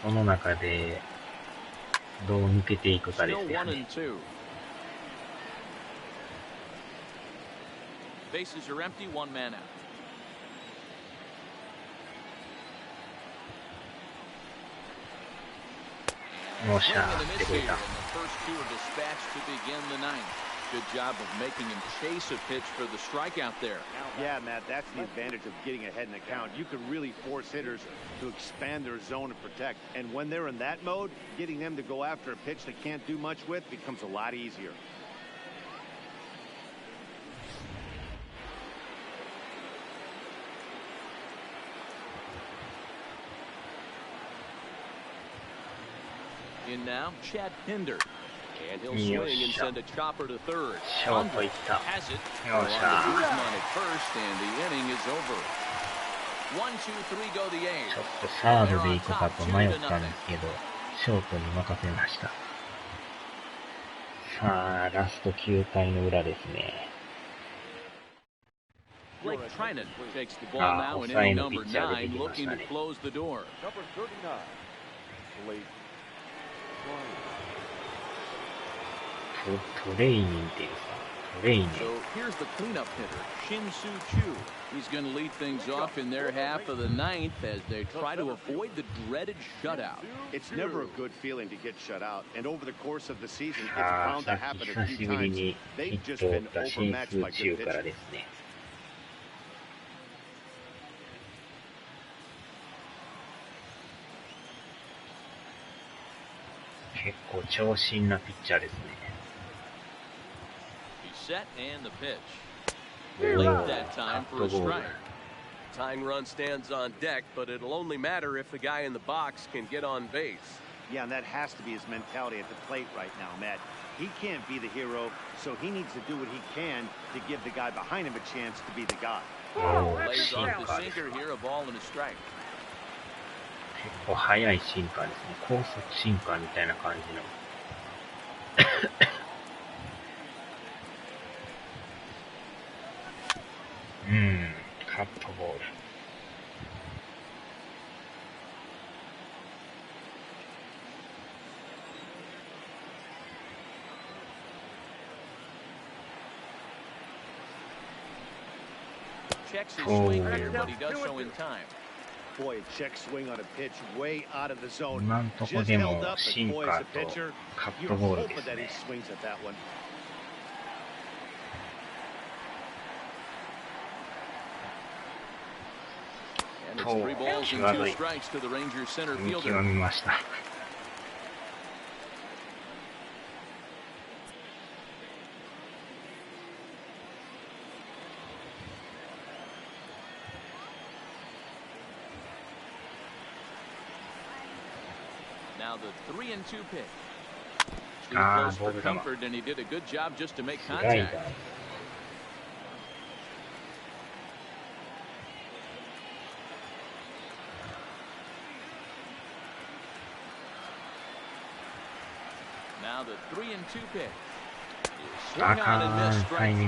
Speaker 7: その中で、どう抜けていくかですよね。
Speaker 1: Bases are empty, 1 man out.
Speaker 7: No shot. The
Speaker 1: first 2 are dispatched to begin the 9th. Good job of making him chase a pitch for the strikeout there.
Speaker 2: Yeah, Matt, that's the advantage of getting ahead in the count. You can really force hitters to expand their zone and protect. And when they're in that mode, getting them to go after a pitch they can't do much with becomes a lot easier.
Speaker 1: In now, Chad Pinder. And he'll swing and send a chopper to third. Has it. Guzman at first, and the inning is over. 1-2-3 go the A's.
Speaker 7: ちょっとサードで行くかと迷ったんですけど、ショートに任せました。さあ、ラスト9回の裏ですね。
Speaker 1: Blake Trinan takes the ball now in inning number 9, looking to close the door.
Speaker 6: Number 39, Blake Trinan.
Speaker 7: トレイニンっていうか、トレイニン。
Speaker 1: So here's the cleanup hitter, Shin-Soo Choo. He's going to lead things off in their half of the 9th as they try to avoid the dreaded shutout.
Speaker 2: It's never a good feeling to get shut out, and over the course of the season, it's bound to happen a few times. They've just been overmatched by good pitching.
Speaker 7: 結構長身なピッチャーですね。
Speaker 1: Set and the pitch. Late that time for a strike.
Speaker 9: Tying run stands on deck, but it'll only matter if the guy in the box can get on base.
Speaker 2: Yeah, and that has to be his mentality at the plate right now, Matt. He can't be the hero, so he needs to do what he can to give the guy behind him a chance to be the guy.
Speaker 1: Lays off the sinker here, a ball and a strike.
Speaker 7: 結構速いシンカーですね。高速シンカーみたいな感じの。カットボール。
Speaker 1: Checks his swing here, but he does so in time.
Speaker 2: Boy, a check swing on a pitch way out of the zone.
Speaker 7: 今んとこでもシンカーとカットボールですね。際どい。見極めました。
Speaker 1: Now the 3-2 pitch. Too close for comfort, and he did a good job just to make contact. Now the 3-2 pitch. Swung on and missed strike 3.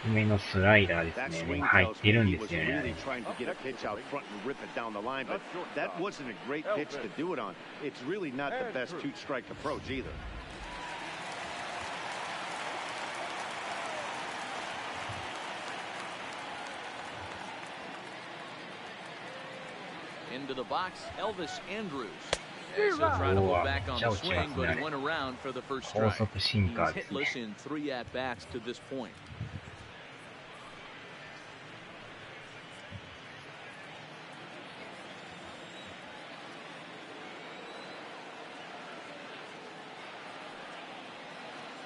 Speaker 7: 低めのスライダーです
Speaker 2: That
Speaker 7: ね。
Speaker 2: swing
Speaker 7: 入っ
Speaker 2: tells
Speaker 7: て
Speaker 2: me
Speaker 7: るん
Speaker 2: he
Speaker 7: で
Speaker 2: was
Speaker 7: すよね、あれ。
Speaker 2: really trying to get a pitch out front and rip it down the line, but that wasn't a great pitch to do it on. It's really not the best two-strike approach either.
Speaker 1: Into the box, Elvis Andrews. He'll try to move back on the swing, but he went around for the first strike.
Speaker 7: 高速シンカー
Speaker 1: He's
Speaker 7: ですね。
Speaker 1: hitless in 3 at-bats to this point.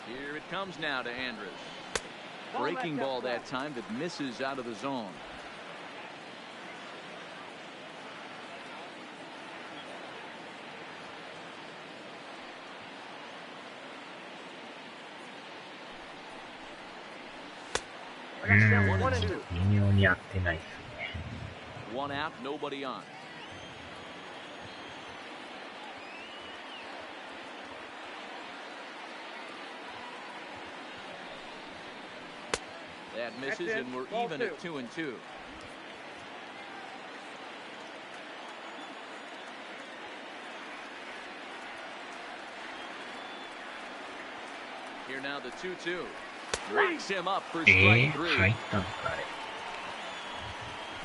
Speaker 1: Here it comes now to Andrews. Breaking ball that time that misses out of the zone.
Speaker 7: Mm, 微妙に合ってないですね。
Speaker 1: One out, nobody on. That misses, and we're even at 2-2. Here now the 2-2. Locks him up for strike 3.
Speaker 7: 入ったのかあれ。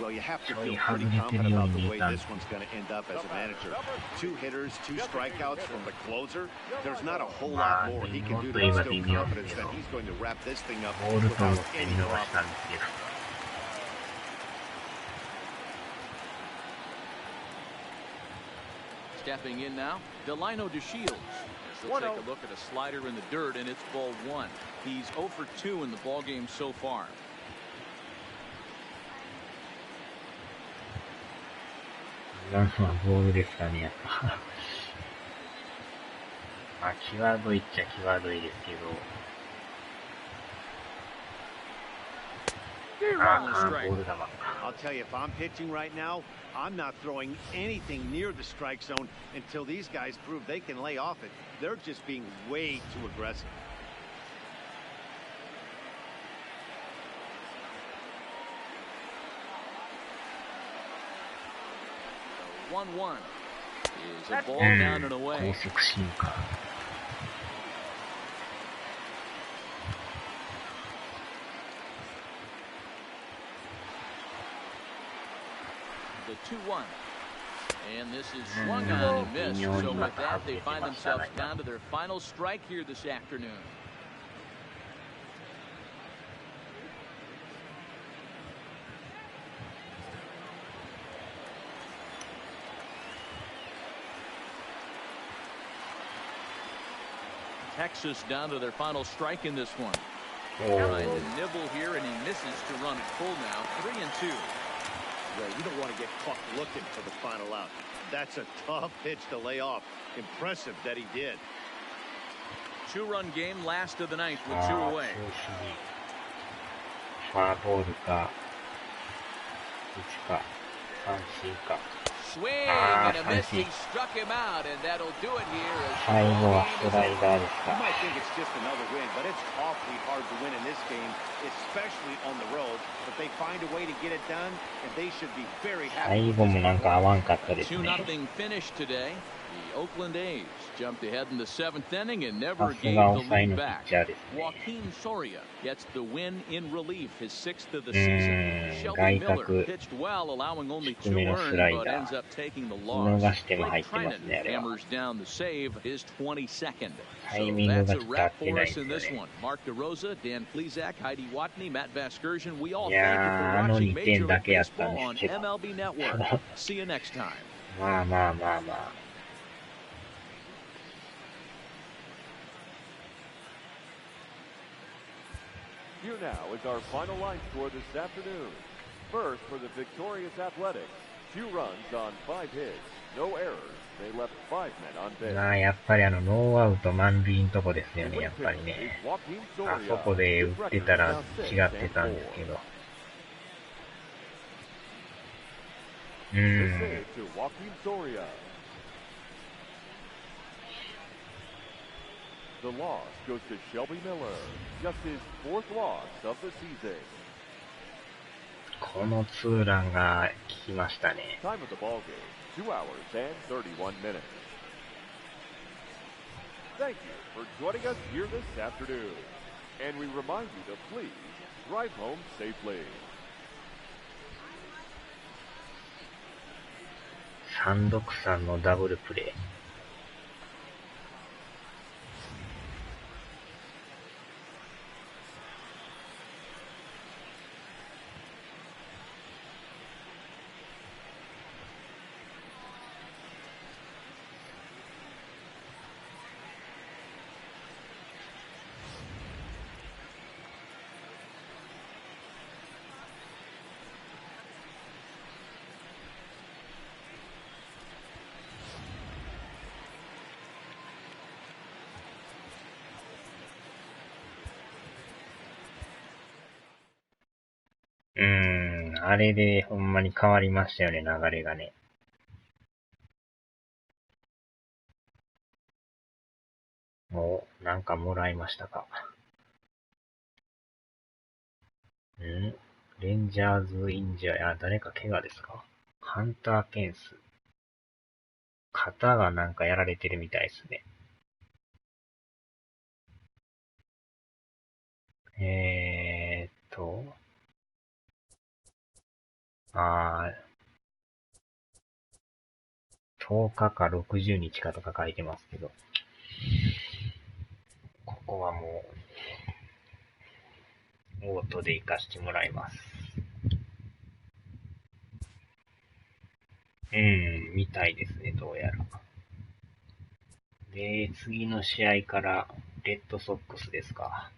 Speaker 2: Well, you have to feel pretty confident about the way this one's going to end up as a manager. 2 hitters, 2 strikeouts from the closer. There's not a whole lot more he can do to instill confidence that he's going to wrap this thing up
Speaker 7: ボールと思っ
Speaker 2: without
Speaker 7: て
Speaker 2: any
Speaker 7: 見逃
Speaker 2: problem.
Speaker 7: したんですけど。
Speaker 1: Stepping in now, Delino DeShields. He'll take a look at a slider in the dirt, and it's ball 1. He's 0 for 2 in the ballgame so far.
Speaker 7: 今のはボールですかね、やっぱ。まあ、際どいっちゃ際どいですけど。ああ、ボール球か。
Speaker 2: I'll tell you, if I'm pitching right now, I'm not throwing anything near the strike zone until these guys prove they can lay off it. They're just being way too aggressive.
Speaker 1: The 1-1 is a ball down and
Speaker 7: 高
Speaker 1: away.
Speaker 7: 速シンカー。
Speaker 1: The 2-1. And this is swung on and missed. So with that, they find themselves down to their final strike here this afternoon. Texas down to their final strike in this one. Trying to nibble here, and he misses to run it full now. 3-2.
Speaker 2: Well, you don't want to get caught looking for the final out. That's a tough pitch to lay off. Impressive that he did.
Speaker 1: 2-run game, last of the ninth with 2 away.
Speaker 7: ファーボールか、1か、三振か。
Speaker 1: Swing and a miss. He struck him out, and that'll do it here.
Speaker 7: 最後はスライダーです
Speaker 2: You
Speaker 7: か。
Speaker 2: might think it's just another win, but it's awfully hard to win in this game, especially on the road. But they find a way to get it done, and they should be very happy.
Speaker 7: 最後もなんか合わんかったですね。
Speaker 1: 2-0 finish today. The Oakland A's jumped ahead in the 7th inning and never
Speaker 7: さす
Speaker 1: gave
Speaker 7: が
Speaker 1: the
Speaker 7: 抑え
Speaker 1: lead
Speaker 7: のピ
Speaker 1: back.
Speaker 7: ッチャーですね。
Speaker 1: Joaquin Soria gets the win in relief, his 6th of the season. Shelby
Speaker 7: 外
Speaker 1: Miller
Speaker 7: 角
Speaker 1: pitched well, allowing only
Speaker 7: 低
Speaker 1: 2
Speaker 7: めのス
Speaker 1: earned,
Speaker 7: ライ
Speaker 1: but
Speaker 7: ダ
Speaker 1: ends
Speaker 7: ー
Speaker 1: up taking the
Speaker 7: 見
Speaker 1: loss.
Speaker 7: 逃しても入
Speaker 1: Blake
Speaker 7: ってます
Speaker 1: Trinan
Speaker 7: ね、あれは。
Speaker 1: hammers down the save, his 22nd.
Speaker 7: タイ
Speaker 1: So
Speaker 7: ミング
Speaker 1: that's
Speaker 7: が
Speaker 1: a
Speaker 7: ちょっと合
Speaker 1: wrap
Speaker 7: ってな
Speaker 1: for
Speaker 7: い
Speaker 1: us
Speaker 7: で
Speaker 1: in
Speaker 7: す
Speaker 1: this
Speaker 7: よね。
Speaker 1: one. Mark DeRosa, Dan Plesac, Heidi Watney, Matt Vasgersian. We all
Speaker 7: い
Speaker 1: thank you
Speaker 7: やー、あ
Speaker 1: for
Speaker 7: の
Speaker 1: watching
Speaker 7: 2
Speaker 1: Major
Speaker 7: 点だ
Speaker 1: League
Speaker 7: けやったん
Speaker 1: Baseball
Speaker 7: で
Speaker 1: on
Speaker 7: すけど。
Speaker 1: MLB Network. See you next time.
Speaker 7: まあまあまあまあ。
Speaker 6: Here now is our final line score this afternoon. First, for the victorious Athletics, 2 runs on 5 hits, no errors. They left 5 men on base.
Speaker 7: まあやっぱりノーアウト満塁のとこですよね、やっぱりね。あそこで打ってたら違ってたんですけど。
Speaker 6: Save to Joaquin Soria. The loss goes to Shelby Miller, just his 4th loss of the season.
Speaker 7: このツーランが効きましたね。
Speaker 6: Time of the ball game, 2 hours and 31 minutes. Thank you for joining us here this afternoon. And we remind you to please drive home safely.
Speaker 7: 363のダブルプレー。あれでほんまに変わりましたよね、流れがね。もう、なんかもらいましたか。レンジャーズインジャー、誰か怪我ですか？ハンターケンス。肩がなんかやられてるみたいですね。10日か60日かとか書いてますけど、ここはもう、オートで行かしてもらいます。みたいですね、どうやら。で、次の試合から、レッドソックスですか。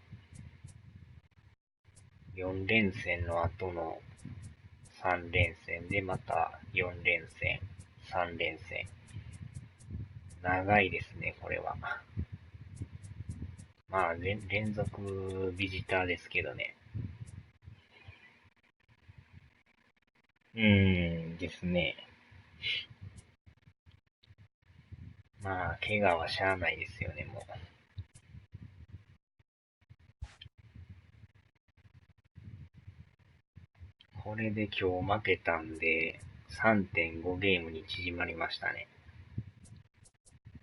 Speaker 7: 4連戦の後の3連戦でまた4連戦、3連戦。長いですね、これは。まあ、連続ビジターですけどね。ですね。まあ、怪我はしゃあないですよね、もう。これで今日負けたんで、3.5 ゲームに縮まりましたね。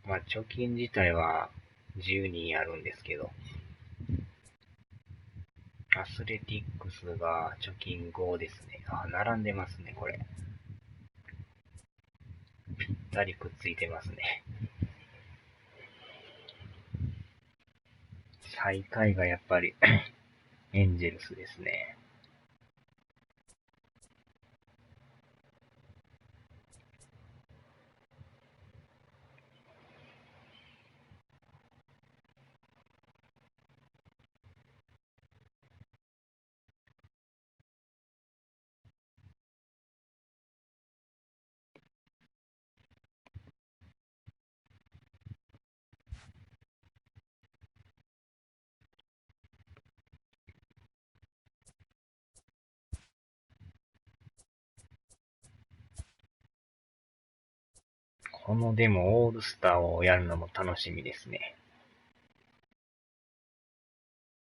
Speaker 7: まあ、貯金自体は10人あるんですけど、アスレティックスが貯金5ですね。並んでますね、これ。ぴったりくっついてますね。最下位がやっぱりエンジェルスですね。このでもオールスターをやるのも楽しみですね。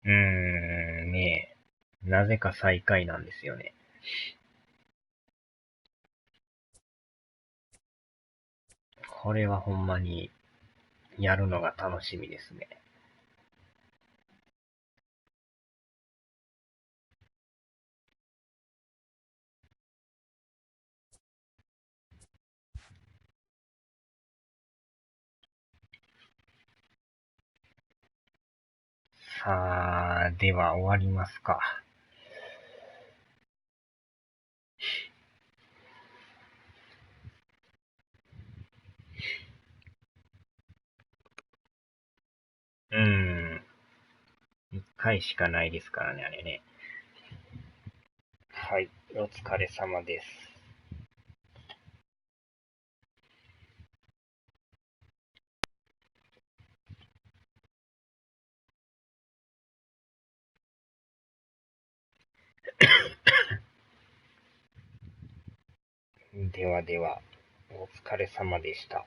Speaker 7: ねえ。なぜか最下位なんですよね。これはほんまにやるのが楽しみですね。さあ、では終わりますか。1回しかないですからね、あれね。はい、お疲れ様です。ではでは、お疲れ様でした。